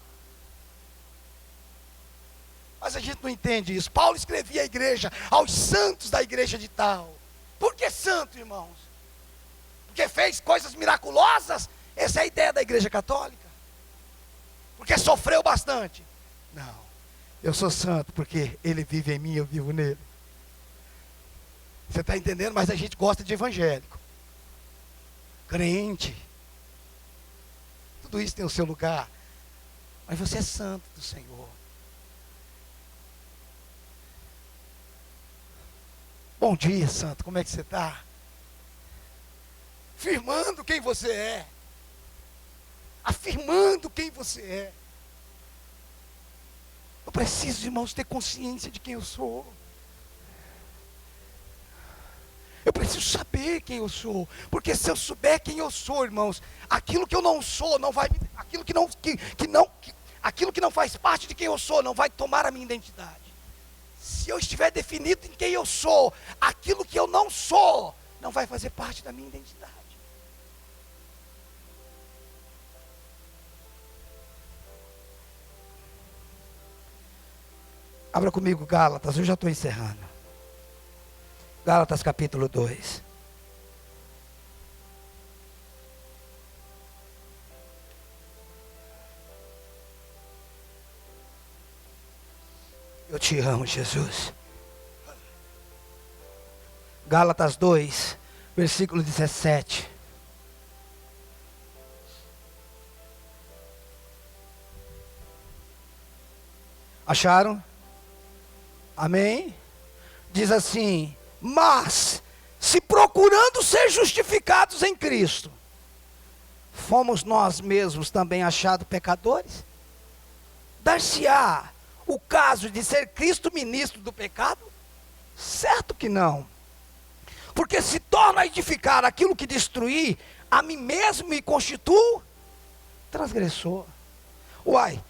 Mas a gente não entende isso. Paulo escrevia à igreja, aos santos da igreja de tal. Por que santo, irmãos? Porque fez coisas miraculosas? Essa é a ideia da igreja católica. Porque sofreu bastante? Não, eu sou santo porque ele vive em mim, eu vivo nele. Você está entendendo? Mas a gente gosta de evangélico, crente. Tudo isso tem o seu lugar. Mas você é santo do Senhor. Bom dia, santo, como é que você está? Afirmando quem você é. Afirmando quem você é. Eu preciso, irmãos, ter consciência de quem eu sou. Eu preciso saber quem eu sou. Porque se eu souber quem eu sou, irmãos, aquilo que eu não sou não vai, aquilo que não faz parte de quem eu sou não vai tomar a minha identidade. Se eu estiver definido em quem eu sou, aquilo que eu não sou não vai fazer parte da minha identidade. Abra comigo Gálatas, eu já estou encerrando. Gálatas capítulo 2. Eu te amo, Jesus. Gálatas 2, versículo 17. Acharam? Amém? Diz assim: mas, se procurando ser justificados em Cristo, fomos nós mesmos também achados pecadores? Dar-se-á o caso de ser Cristo ministro do pecado? Certo que não. Porque se torna a edificar aquilo que destruí, a mim mesmo me constituo transgressor. Uai,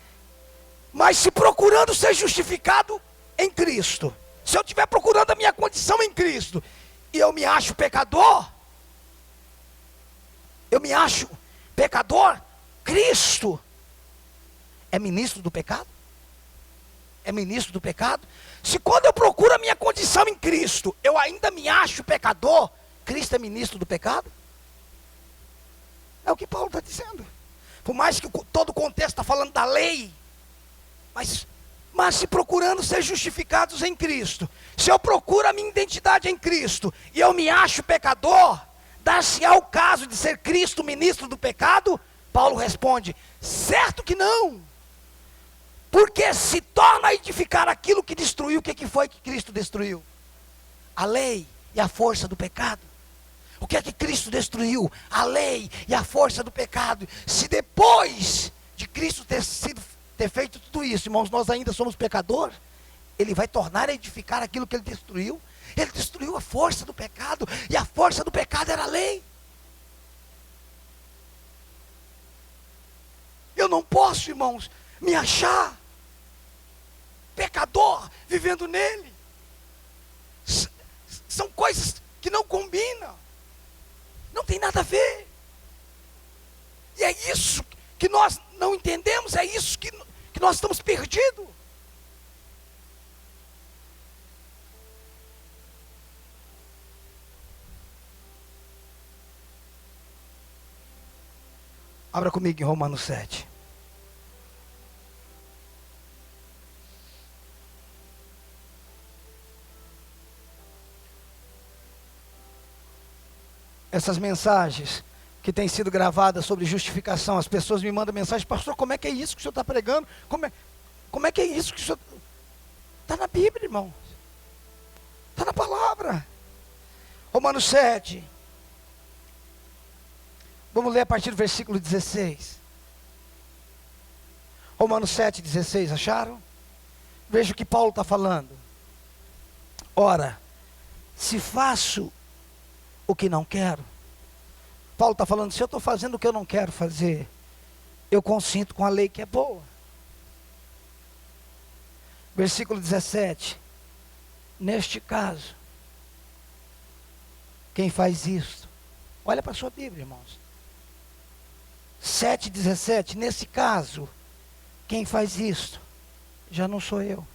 mas se procurando ser justificado em Cristo, se eu estiver procurando a minha condição em Cristo, e eu me acho pecador, Cristo é ministro do pecado? É ministro do pecado? Se quando eu procuro a minha condição em Cristo, eu ainda me acho pecador, Cristo é ministro do pecado? É o que Paulo está dizendo. Por mais que todo o contexto está falando da lei, mas se procurando ser justificados em Cristo, se eu procuro a minha identidade em Cristo, e eu me acho pecador, dar-se-á o caso de ser Cristo ministro do pecado? Paulo responde: certo que não. Porque se torna a edificar aquilo que destruiu. O que foi que Cristo destruiu? A lei e a força do pecado. O que é que Cristo destruiu? A lei e a força do pecado. Se depois de Cristo ter feito tudo isso, irmãos, nós ainda somos pecadores, Ele vai tornar a edificar aquilo que Ele destruiu. Ele destruiu a força do pecado, e a força do pecado era a lei. Eu não posso, irmãos, me achar pecador vivendo nele. São coisas que não combinam, não tem nada a ver. E é isso que nós não entendemos, é isso que nós estamos perdidos. Abra comigo em Romanos 7. Essas mensagens que têm sido gravadas sobre justificação, as pessoas me mandam mensagem: pastor, como é que é isso que o senhor está pregando? Como é que é isso que o senhor... Está na Bíblia, irmão. Está na palavra. Romanos 7. Vamos ler a partir do versículo 16. Romanos 7, 16, acharam? Veja o que Paulo está falando. Ora, se faço o que não quero. Paulo está falando: se eu estou fazendo o que eu não quero fazer, eu consinto com a lei que é boa. Versículo 17. Neste caso, quem faz isso? Olha para a sua Bíblia, irmãos. 7,17. Nesse caso, quem faz isso já não sou eu,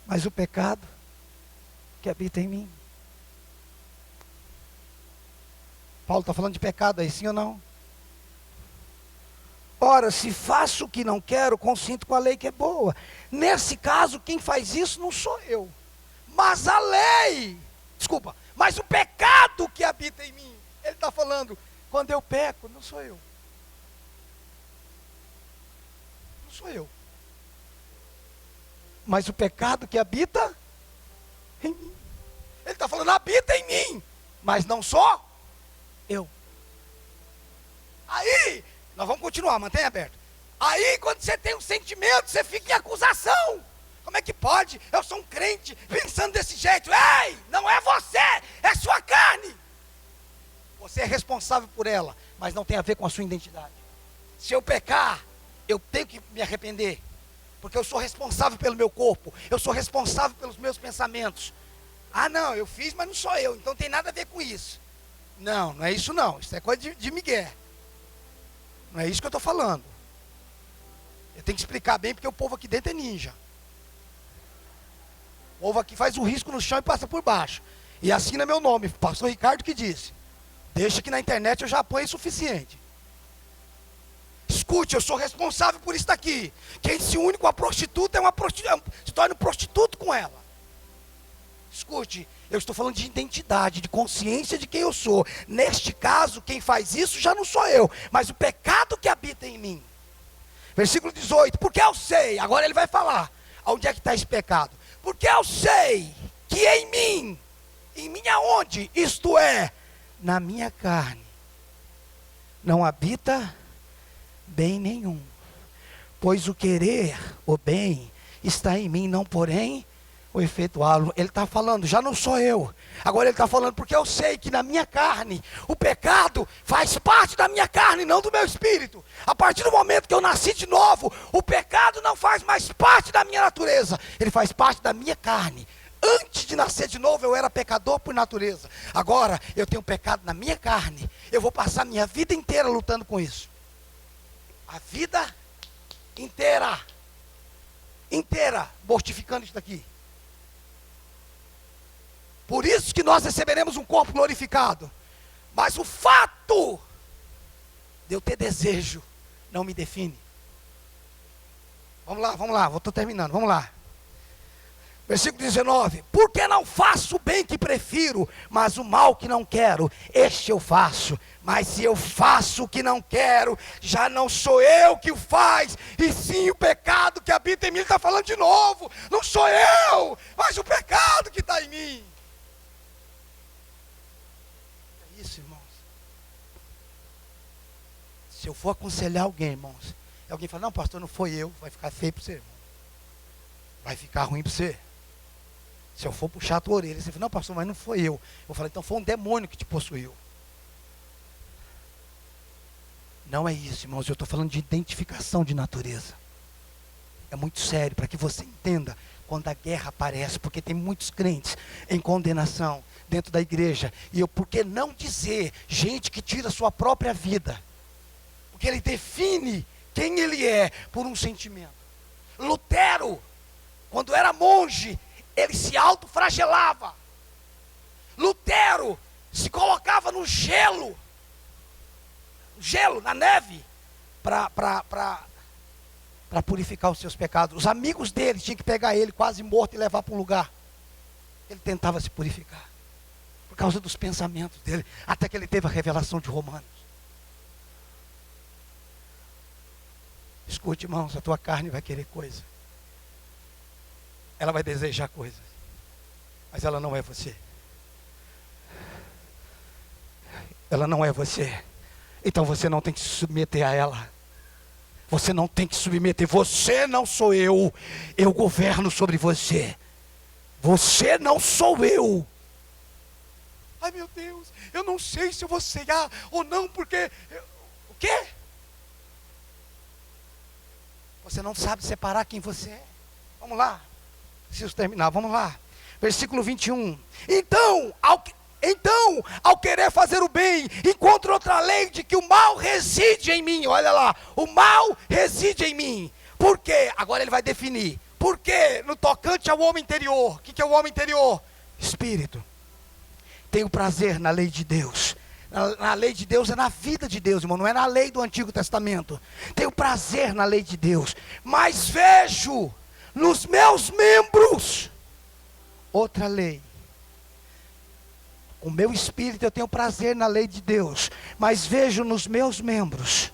mas o pecado que habita em mim. Paulo está falando de pecado aí, sim ou não? Ora, se faço o que não quero, consinto com a lei que é boa. Nesse caso, quem faz isso não sou eu, mas a lei. Mas o pecado que habita em mim. Ele está falando: quando eu peco, não sou eu. Não sou eu. Mas o pecado que habita em mim. Ele está falando, habita em mim, mas não só eu. Aí, nós vamos continuar, mantenha aberto. Aí, quando você tem um sentimento, você fica em acusação. Como é que pode? Eu sou um crente pensando desse jeito. Ei, não é você, é sua carne. Você é responsável por ela, mas não tem a ver com a sua identidade. Se eu pecar, eu tenho que me arrepender, porque eu sou responsável pelo meu corpo, eu sou responsável pelos meus pensamentos. Ah não, eu fiz, mas não sou eu, então tem nada a ver com isso. Não, não é isso não, isso é coisa de Miguel. Não é isso que eu estou falando. Eu tenho que explicar bem, porque o povo aqui dentro é ninja. O povo aqui faz um risco no chão e passa por baixo. E assina meu nome, pastor Ricardo que disse. Deixa que na internet eu já apanho o suficiente. Escute, eu sou responsável por isso daqui. Quem se une com a prostituta se torna um prostituto com ela. Escute, eu estou falando de identidade, de consciência de quem eu sou. Neste caso, quem faz isso já não sou eu, mas o pecado que habita em mim. Versículo 18, porque eu sei, agora ele vai falar, onde é que está esse pecado? Porque eu sei que em mim aonde? Isto é, na minha carne, não habita bem nenhum. Pois o querer, o bem, está em mim, não porém o efetuá-lo. Ele está falando, já não sou eu. Agora ele está falando, porque eu sei que na minha carne, o pecado faz parte da minha carne, não do meu espírito. A partir do momento que eu nasci de novo, o pecado não faz mais parte da minha natureza, ele faz parte da minha carne. Antes de nascer de novo, eu era pecador por natureza. Agora, eu tenho pecado na minha carne. Eu vou passar minha vida inteira lutando com isso. A vida inteira, mortificando isso daqui. Por isso que nós receberemos um corpo glorificado. Mas o fato de eu ter desejo não me define. Vamos lá, estou terminando, vamos lá. Versículo 19, porque não faço o bem que prefiro, mas o mal que não quero, este eu faço. Mas se eu faço o que não quero, já não sou eu que o faz, e sim o pecado que habita em mim. Ele está falando de novo, não sou eu, mas o pecado que está em mim. É isso, irmãos. Se eu for aconselhar alguém, irmãos, e alguém fala, não pastor, não foi eu, vai ficar feio para você, irmão. Vai ficar ruim para você. Se eu for puxar a tua orelha, você fala, não pastor, mas não foi eu. Eu vou falar, então foi um demônio que te possuiu. Não é isso, irmãos, eu estou falando de identificação de natureza. É muito sério, para que você entenda quando a guerra aparece, porque tem muitos crentes em condenação dentro da igreja. E por que não dizer, gente que tira a sua própria vida? Porque ele define quem ele é por um sentimento. Lutero, quando era monge, ele se autoflagelava. Lutero se colocava no gelo, na neve, para purificar os seus pecados. Os amigos dele tinham que pegar ele quase morto e levar para um lugar. Ele tentava se purificar, por causa dos pensamentos dele, até que ele teve a revelação de Romanos. Escute, irmãos, a tua carne vai querer coisa. Ela vai desejar coisas, mas ela não é você. Ela não é você. Então você não tem que se submeter a ela. Você não tem que submeter. Você não sou eu. Eu governo sobre você. Você não sou eu. Ai meu Deus, eu não sei se eu vou ceiar ou não, porque... O quê? Você não sabe separar quem você é. Vamos lá. Preciso terminar, vamos lá. Versículo 21. Então, ao querer fazer o bem, encontro outra lei de que o mal reside em mim. Olha lá, o mal reside em mim. Por quê? Agora ele vai definir. Por quê? No tocante ao homem interior. O que é o homem interior? Espírito. Tenho prazer na lei de Deus. Na lei de Deus é na vida de Deus, irmão. Não é na lei do Antigo Testamento. Tenho prazer na lei de Deus. Mas vejo nos meus membros outra lei. O meu espírito, eu tenho prazer na lei de Deus, mas vejo nos meus membros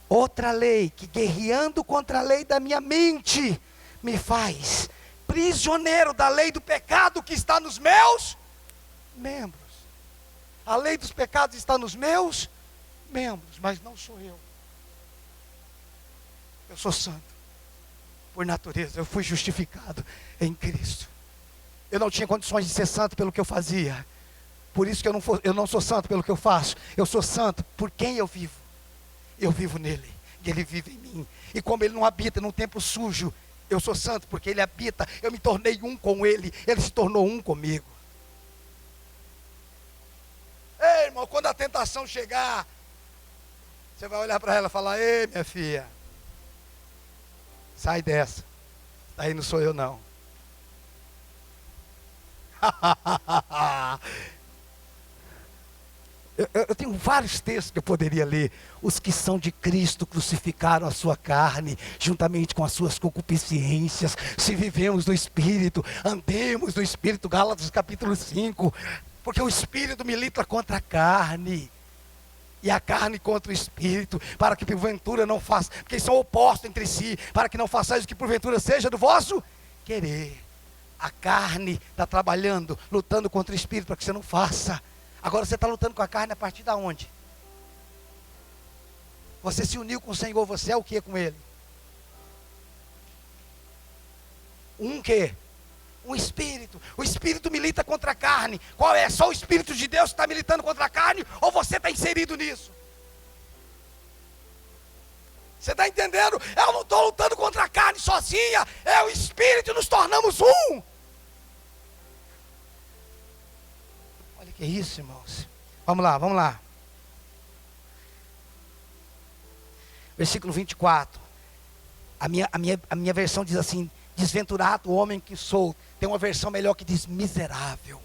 outra lei, que guerreando contra a lei da minha mente, me faz prisioneiro da lei do pecado que está nos meus membros. A lei dos pecados está nos meus membros, mas não sou eu. Eu sou santo por natureza, eu fui justificado em Cristo. Eu não tinha condições de ser santo pelo que eu fazia. Por isso que eu não sou santo pelo que eu faço. Eu sou santo por quem eu vivo. Eu vivo nele e ele vive em mim. E como ele não habita num templo sujo, eu sou santo porque ele habita. Eu me tornei um com ele, ele se tornou um comigo. Ei, irmão, quando a tentação chegar, você vai olhar para ela e falar: ei, minha filha, sai dessa. Daí não sou eu não. Eu tenho vários textos que eu poderia ler. Os que são de Cristo crucificaram a sua carne, juntamente com as suas concupiscências. Se vivemos no Espírito, andemos no Espírito. Gálatas capítulo 5. Porque o Espírito milita contra a carne, e a carne contra o Espírito, para que porventura não faça, porque são opostos entre si, para que não façais o que porventura seja do vosso querer. A carne está trabalhando, lutando contra o Espírito, para que você não faça. Agora você está lutando com a carne a partir de onde? Você se uniu com o Senhor, você é o que com Ele? Um quê? Um espírito. O Espírito milita contra a carne. Qual é? Só o Espírito de Deus que está militando contra a carne? Ou você está inserido nisso? Você está entendendo? Eu não estou lutando contra a carne sozinha. É o Espírito, nos tornamos um. Olha que isso, irmãos. Vamos lá, vamos lá. Versículo 24. A minha versão diz assim: desventurado o homem que sou. Tem uma versão melhor que diz miserável.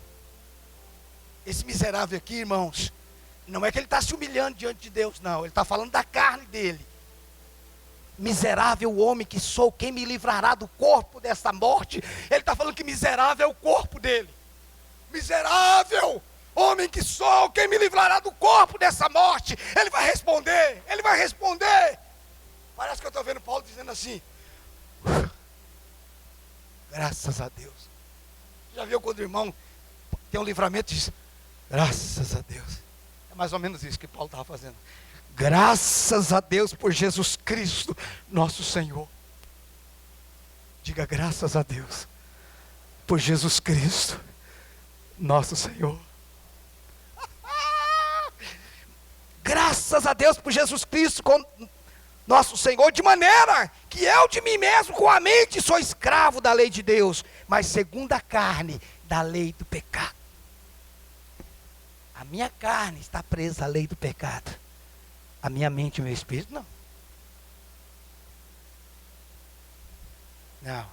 Esse miserável aqui, irmãos, não é que ele está se humilhando diante de Deus, não. Ele está falando da carne dele. Miserável o homem que sou, quem me livrará do corpo dessa morte? Ele está falando que miserável é o corpo dele. Miserável homem que sou, quem me livrará do corpo dessa morte? Ele vai responder, ele vai responder. Parece que eu estou vendo Paulo dizendo assim: graças a Deus. Já viu quando o irmão tem um livramento e diz: graças a Deus. É mais ou menos isso que Paulo estava fazendo. Graças a Deus por Jesus Cristo, nosso Senhor. Diga: graças a Deus por Jesus Cristo, nosso Senhor. Graças a Deus por Jesus Cristo, nosso Senhor, de maneira que eu de mim mesmo com a mente sou escravo da lei de Deus, mas segundo a carne, da lei do pecado. A minha carne está presa à lei do pecado. A minha mente e o meu espírito não. Não.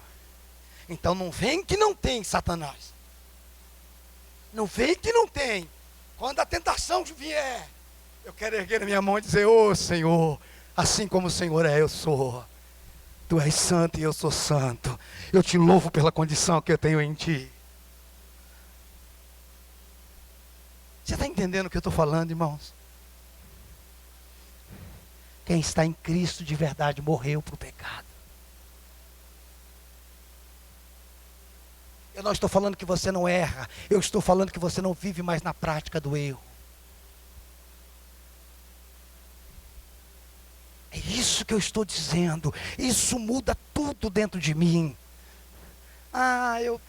Então não vem que não tem, Satanás. Não vem que não tem. Quando a tentação vier, eu quero erguer a minha mão e dizer: ô Senhor, assim como o Senhor é, eu sou. Tu és santo e eu sou santo. Eu te louvo pela condição que eu tenho em ti. Você está entendendo o que eu estou falando, irmãos? Quem está em Cristo de verdade morreu para o pecado. Eu não estou falando que você não erra. Eu estou falando que você não vive mais na prática do erro. É isso que eu estou dizendo. Isso muda tudo dentro de mim.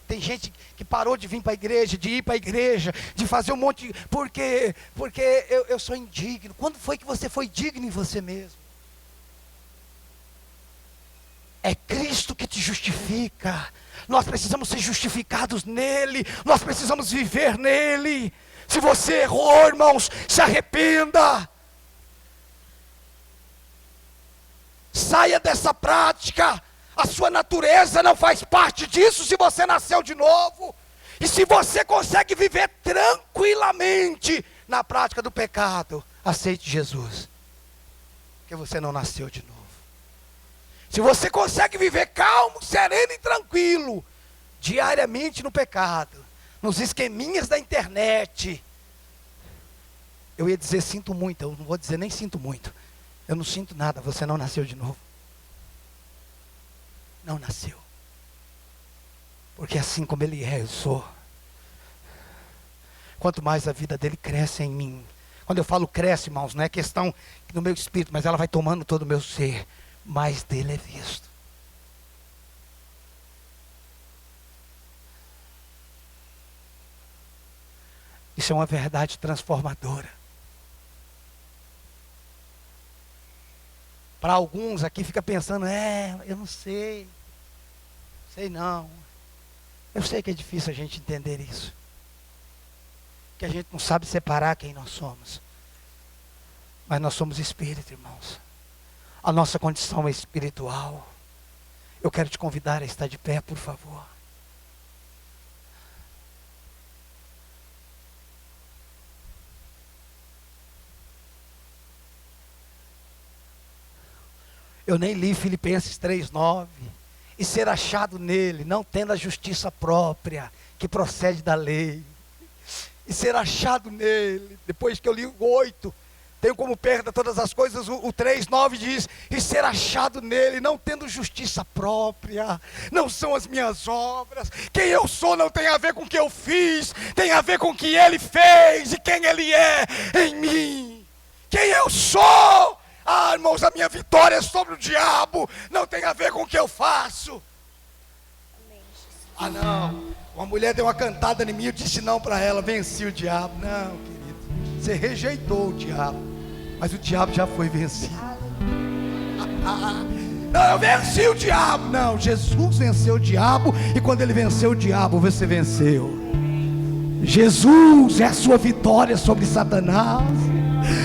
Tem gente que parou de vir para a igreja, de ir para a igreja, de fazer um monte, porque eu sou indigno. Quando foi que você foi digno em você mesmo? É Cristo que te justifica. Nós precisamos ser justificados nele. Nós precisamos viver nele. Se você errou, irmãos, se arrependa. Saia dessa prática. A sua natureza não faz parte disso se você nasceu de novo. E se você consegue viver tranquilamente na prática do pecado, aceite Jesus. Porque você não nasceu de novo. Se você consegue viver calmo, sereno e tranquilo, diariamente no pecado, nos esqueminhas da internet. Eu ia dizer sinto muito, eu não vou dizer nem sinto muito. Eu não sinto nada, você não nasceu de novo. Não nasceu. Porque assim como ele é, eu sou. Quanto mais a vida dele cresce em mim. Quando eu falo cresce, irmãos, não é questão no meu espírito, mas ela vai tomando todo o meu ser. Mais dele é visto. Isso é uma verdade transformadora. Para alguns aqui fica pensando, eu não sei não. Eu sei que é difícil a gente entender isso. Que a gente não sabe separar quem nós somos. Mas nós somos espírito, irmãos. A nossa condição é espiritual. Eu quero te convidar a estar de pé, por favor. Eu nem li Filipenses 3:9. E ser achado nele, não tendo a justiça própria, que procede da lei. E ser achado nele, depois que eu li o 8, tenho como perda todas as coisas, o 3:9 diz, e ser achado nele, não tendo justiça própria, não são as minhas obras, quem eu sou não tem a ver com o que eu fiz, tem a ver com o que ele fez, e quem ele é em mim, quem eu sou. Irmãos, a minha vitória sobre o diabo não tem a ver com o que eu faço. Não, uma mulher deu uma cantada em mim, eu disse não para ela, venci o diabo. Não, querido, você rejeitou o diabo, mas o diabo já foi vencido. Não, eu venci o diabo. Não, Jesus venceu o diabo, e quando ele venceu o diabo, você venceu. Jesus é a sua vitória sobre Satanás.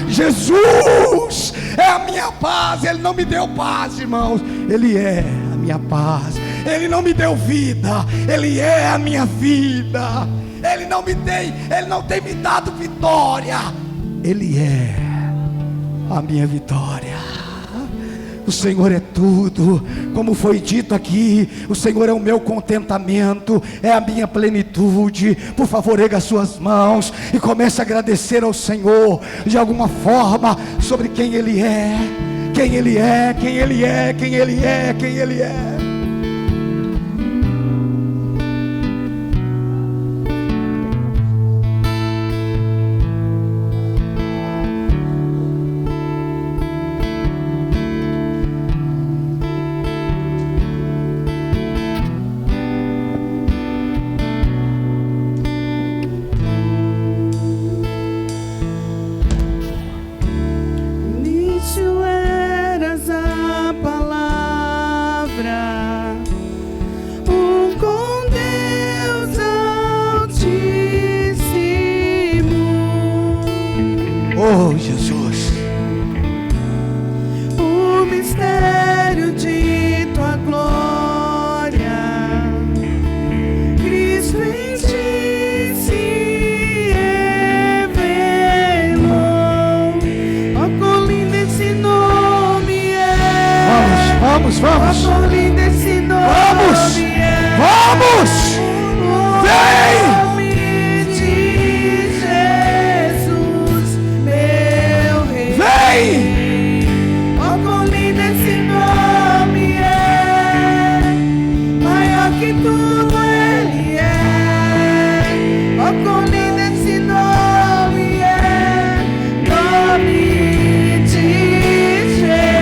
Jesus é a minha paz. Ele não me deu paz, irmãos, ele é a minha paz. Ele não me deu vida, ele é a minha vida. Ele não tem me dado vitória, ele é a minha vitória. O Senhor é tudo, como foi dito aqui, o Senhor é o meu contentamento, é a minha plenitude. Por favor, erga as suas mãos e comece a agradecer ao Senhor, de alguma forma, sobre quem Ele é, quem Ele é, quem Ele é, quem Ele é, quem Ele é. Oh, Jesus, o mistério de tua glória, Cristo em ti se revelou. Oh, quão lindo esse nome é! Vamos! Oh, quão lindo esse nome é! Vamos! Vem! Oh, quão lindo esse nome é, maior que tudo ele é. Oh, quão lindo esse nome é, nome de Jesus.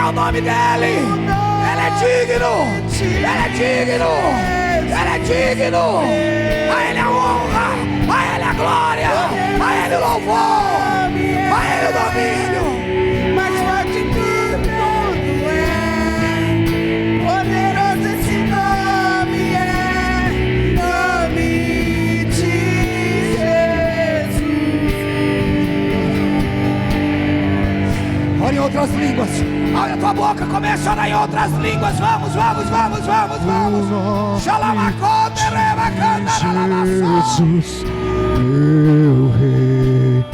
o nome dele. Ele é digno, ele é digno, ele é digno. A ele a honra, a ele a glória, a ele o louvor, a ele o domínio. Mas forte tudo é poderoso esse nome, é nome de Jesus. Ora em outras línguas. Abre a tua boca, começa a orar em outras línguas. Vamos, vamos, vamos, vamos, vamos. Xalamaconde, Jesus, meu Rei,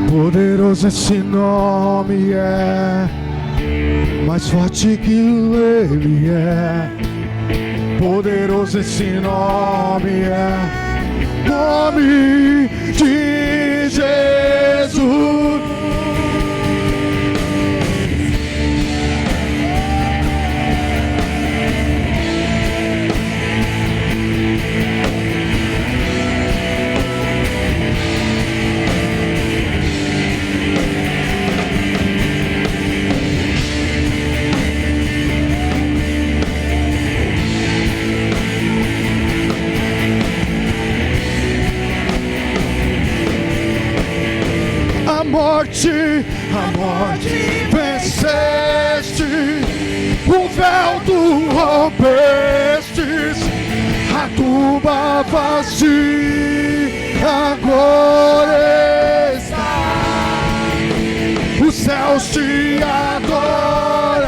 poderoso esse nome é, mais forte que ele é. Poderoso esse nome é, nome de Jesus. A morte venceste, o véu tu rompestes, a tumba vazia agora está. Os céus te adoram,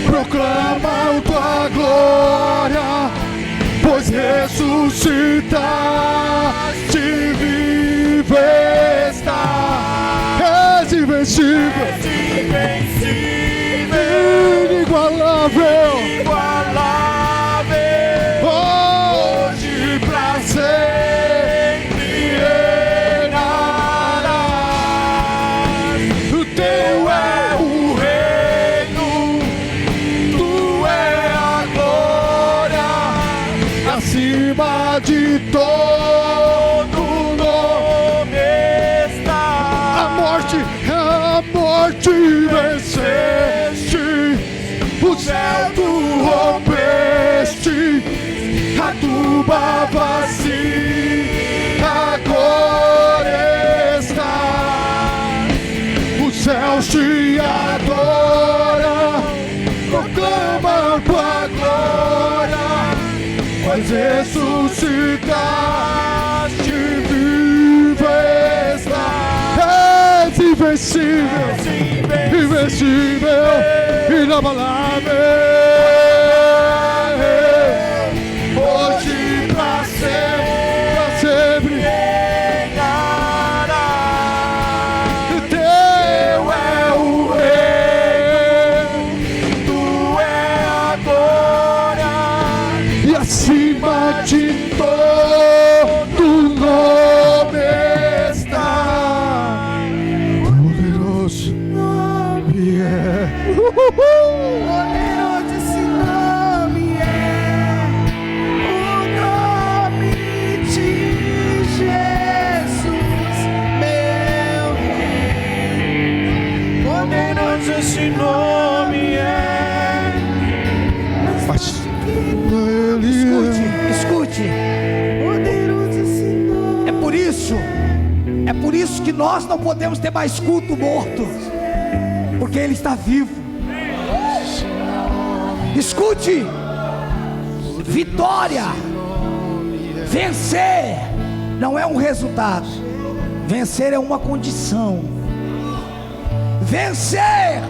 proclamam tua glória, pois ressuscitaste, vive está. Invencível, inigualável, hoje pra sempre reinarás. O teu é o reino, tu é a glória, acima de todo nome está. A morte venceste, o céu tu rompeste, a tumba vazia agora está. Os céus te adoram, proclamam tua glória, pois ressuscitaste, vive está. Invencível, invencível, inabalável, hoje pra sempre reinarás. Teu é o rei, tu é a glória, e acima de todo nome está. Poderoso esse nome é, o nome de Jesus, meu Rei. Poderoso esse nome é. escute. Poderoso esse nome. É por isso que nós não podemos ter mais culto morto, porque Ele está vivo. Escute, vitória, vencer não é um resultado, vencer é uma condição. Vencer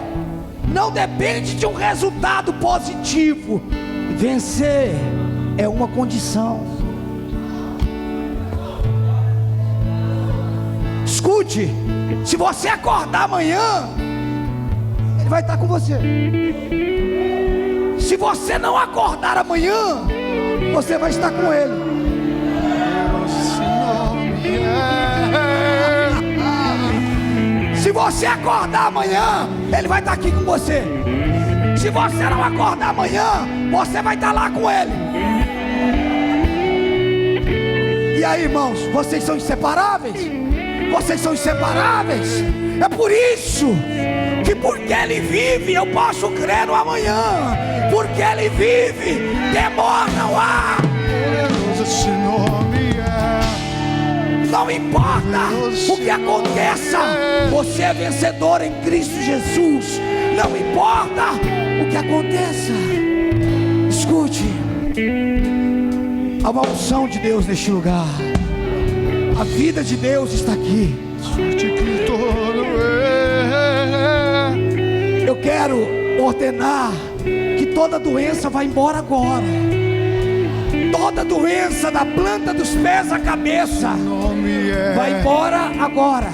não não depende de um resultado positivo. Vencer é uma condição. Escute, se você acordar amanhã, Ele vai estar com você. Se você não acordar amanhã, você vai estar com Ele. Se você acordar amanhã, Ele vai estar aqui com você. Se você não acordar amanhã, você vai estar lá com Ele. E aí, irmãos, vocês são inseparáveis? Vocês são inseparáveis. É por isso que porque Ele vive, eu posso crer no amanhã. Porque Ele vive, temor não há. Não importa o que aconteça, você é vencedor em Cristo Jesus. Não importa o que aconteça. Escute, há uma unção de Deus neste lugar. A vida de Deus está aqui. Eu quero ordenar que toda doença vá embora agora. Toda doença da planta dos pés à cabeça vai embora agora.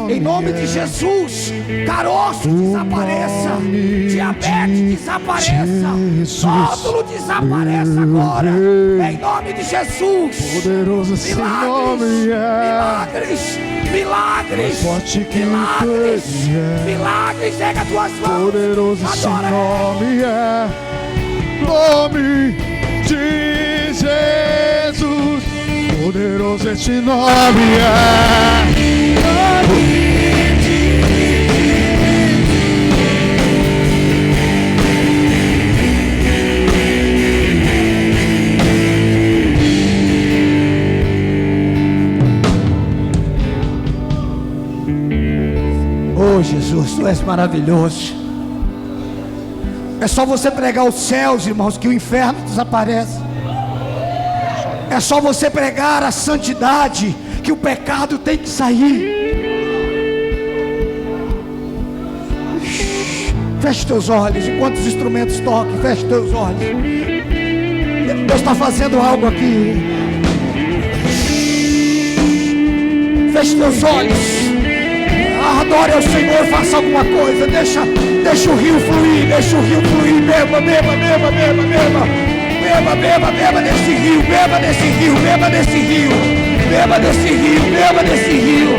Em nome de Jesus, caroço desapareça, diabetes desapareça, nódulo desapareça agora. Em nome de Jesus. Milagres, milagres, milagres, milagres. Pega as tuas mãos. Poderoso esse nome é. Nome de Jesus, poderoso esse nome é. Oh Jesus, Tu és maravilhoso. É só você pregar os céus, irmãos, que o inferno desaparece. É só você pregar a santidade, que o pecado tem que sair. Feche teus olhos, enquanto os instrumentos tocam, feche teus olhos. Deus está fazendo algo aqui. Feche teus olhos. Adore ao Senhor, faça alguma coisa. Deixa o rio fluir, deixa o rio fluir. Beba, beba, beba, beba, beba. Beba, beba, beba desse rio, beba desse rio, beba desse rio. Beba desse rio, beba desse rio.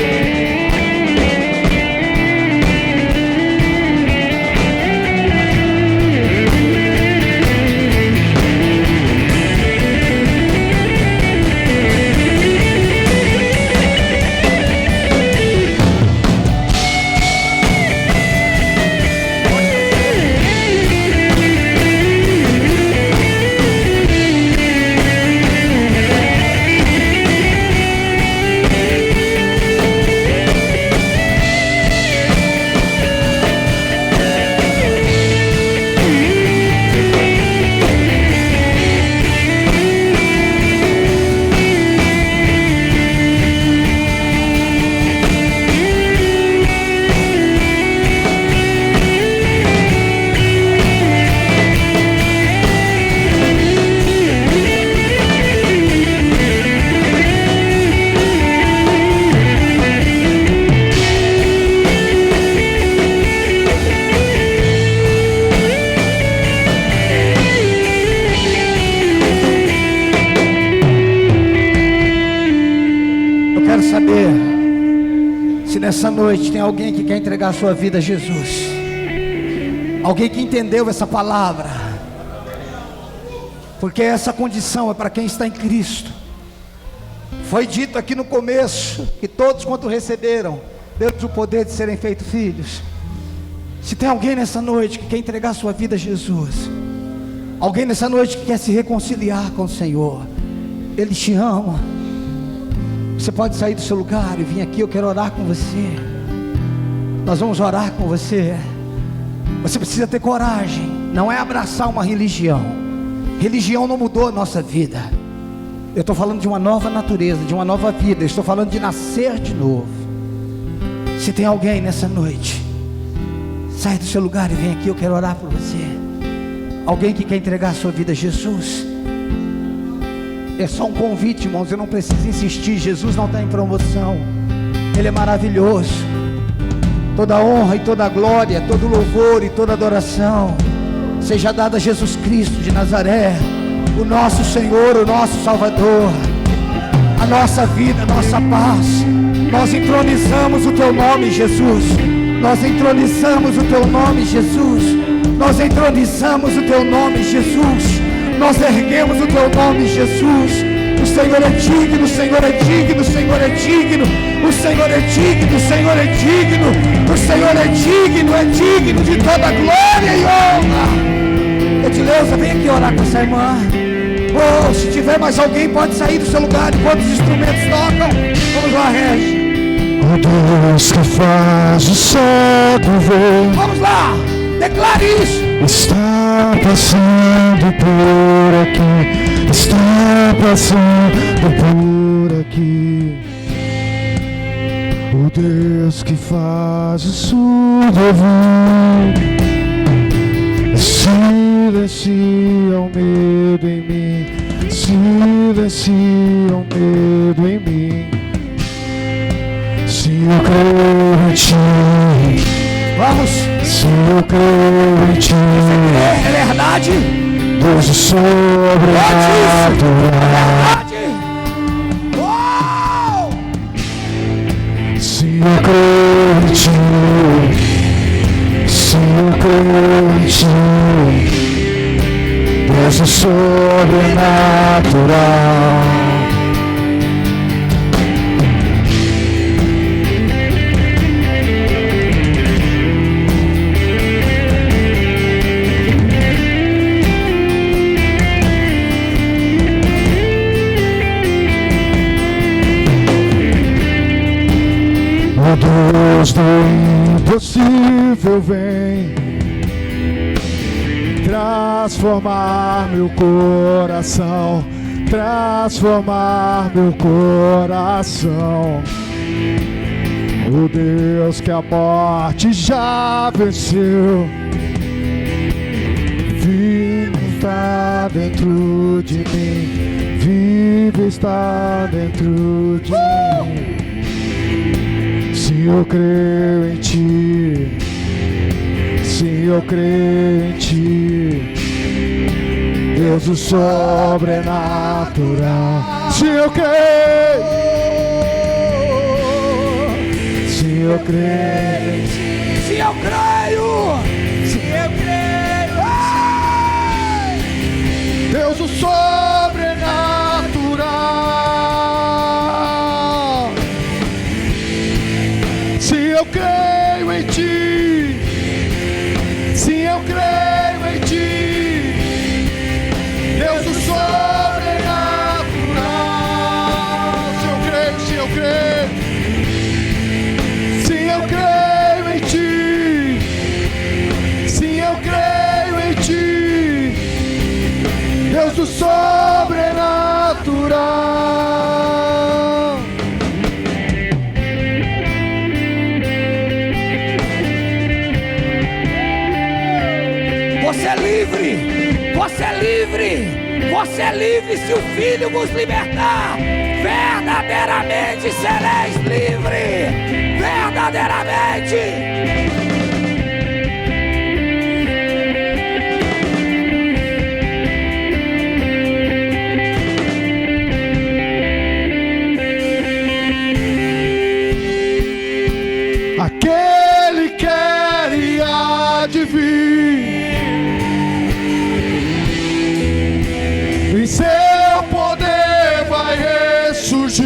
Nessa noite tem alguém que quer entregar a sua vida a Jesus. Alguém que entendeu essa palavra. Porque essa condição é para quem está em Cristo. Foi dito aqui no começo que todos quanto receberam, Deus o poder de serem feitos filhos. Se tem alguém nessa noite que quer entregar a sua vida a Jesus, alguém nessa noite que quer se reconciliar com o Senhor, Ele te ama. Você pode sair do seu lugar e vir aqui. Eu quero orar com você. Nós vamos orar com você. Você precisa ter coragem. Não é abraçar uma religião. Religião não mudou a nossa vida. Eu estou falando de uma nova natureza, de uma nova vida. Eu estou falando de nascer de novo. Se tem alguém nessa noite, Sai do seu lugar e vem aqui, eu quero orar por você. Alguém que quer entregar a sua vida a Jesus? É só um convite, irmãos, eu não preciso insistir. Jesus não está em promoção. Ele é maravilhoso. Toda honra e toda glória, todo louvor e toda adoração seja dada a Jesus Cristo de Nazaré, o nosso Senhor, o nosso Salvador, a nossa vida, a nossa paz. Nós entronizamos o teu nome, Jesus. Nós entronizamos o teu nome, Jesus. Nós entronizamos o teu nome, Jesus. Nós erguemos o teu nome, Jesus. O Senhor é digno, o Senhor é digno, o Senhor é digno. O Senhor é digno, o Senhor é digno. O Senhor é digno de toda glória e honra. Edileuza, vem aqui orar com essa irmã. Oh, se tiver mais alguém, pode sair do seu lugar enquanto os instrumentos tocam. Vamos lá, Regi. O Deus que faz o cego ver. Vamos lá, declare isso. Está passando por aqui. Está passando por aqui. O Deus que faz o surdo ouvir. Silencia o medo em mim. Silencia o medo em mim. Se eu creio em ti, Vamos. se eu creio em ti, É verdade. Deus é sobrenatural. Verdade. Oh! Se eu creio em ti, se eu creio em ti, Deus é sobrenatural. O Deus do impossível vem transformar meu coração, transformar meu coração. O Deus que a morte já venceu, vive está dentro de mim, vive está dentro de mim. Se eu creio em ti, se eu creio em ti, Deus o sobrenatural. Se eu creio, se eu creio em ti, Se eu creio, se eu creio, Deus o sobrenatural. Se eu creio em ti, se eu creio em ti, Deus o sobrenatural. Se eu creio, se eu creio, se eu creio em ti, se eu creio em ti, Deus o sobrenatural. você é livre, você é livre, você é livre se o Filho vos libertar. Verdadeiramente sereis livre, verdadeiramente. Aquele que quer e há de vir, em seu poder vai ressurgir.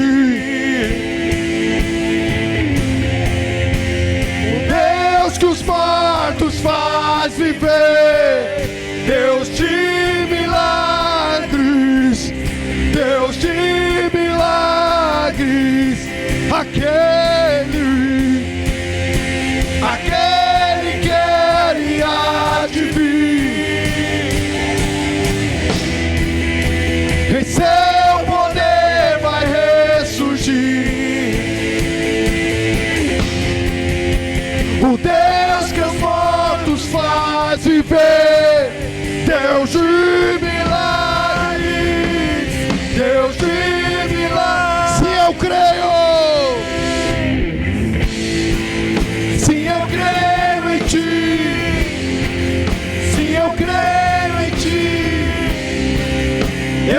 O Deus que os mortos faz viver, Deus de milagres, Deus de milagres. Aquele que quer e há de vir, em seu poder vai ressurgir. O Deus que os mortos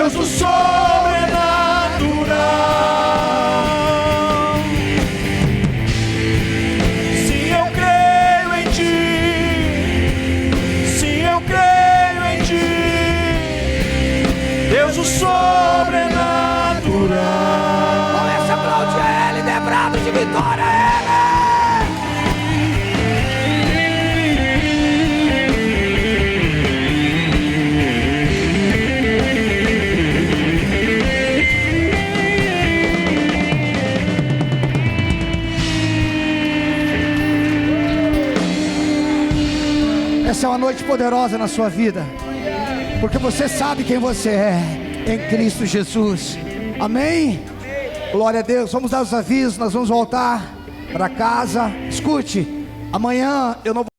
Deus do sobrenatural. Sim, eu creio em ti. Sim, eu creio em ti. Deus do sobrenatural. Comece a aplaudir Ele, dê brado de vitória a Ele. Essa é uma noite poderosa na sua vida, porque você sabe quem você é em Cristo Jesus. Amém? Glória a Deus. Vamos dar os avisos, nós vamos voltar para casa. Escute, amanhã eu não vou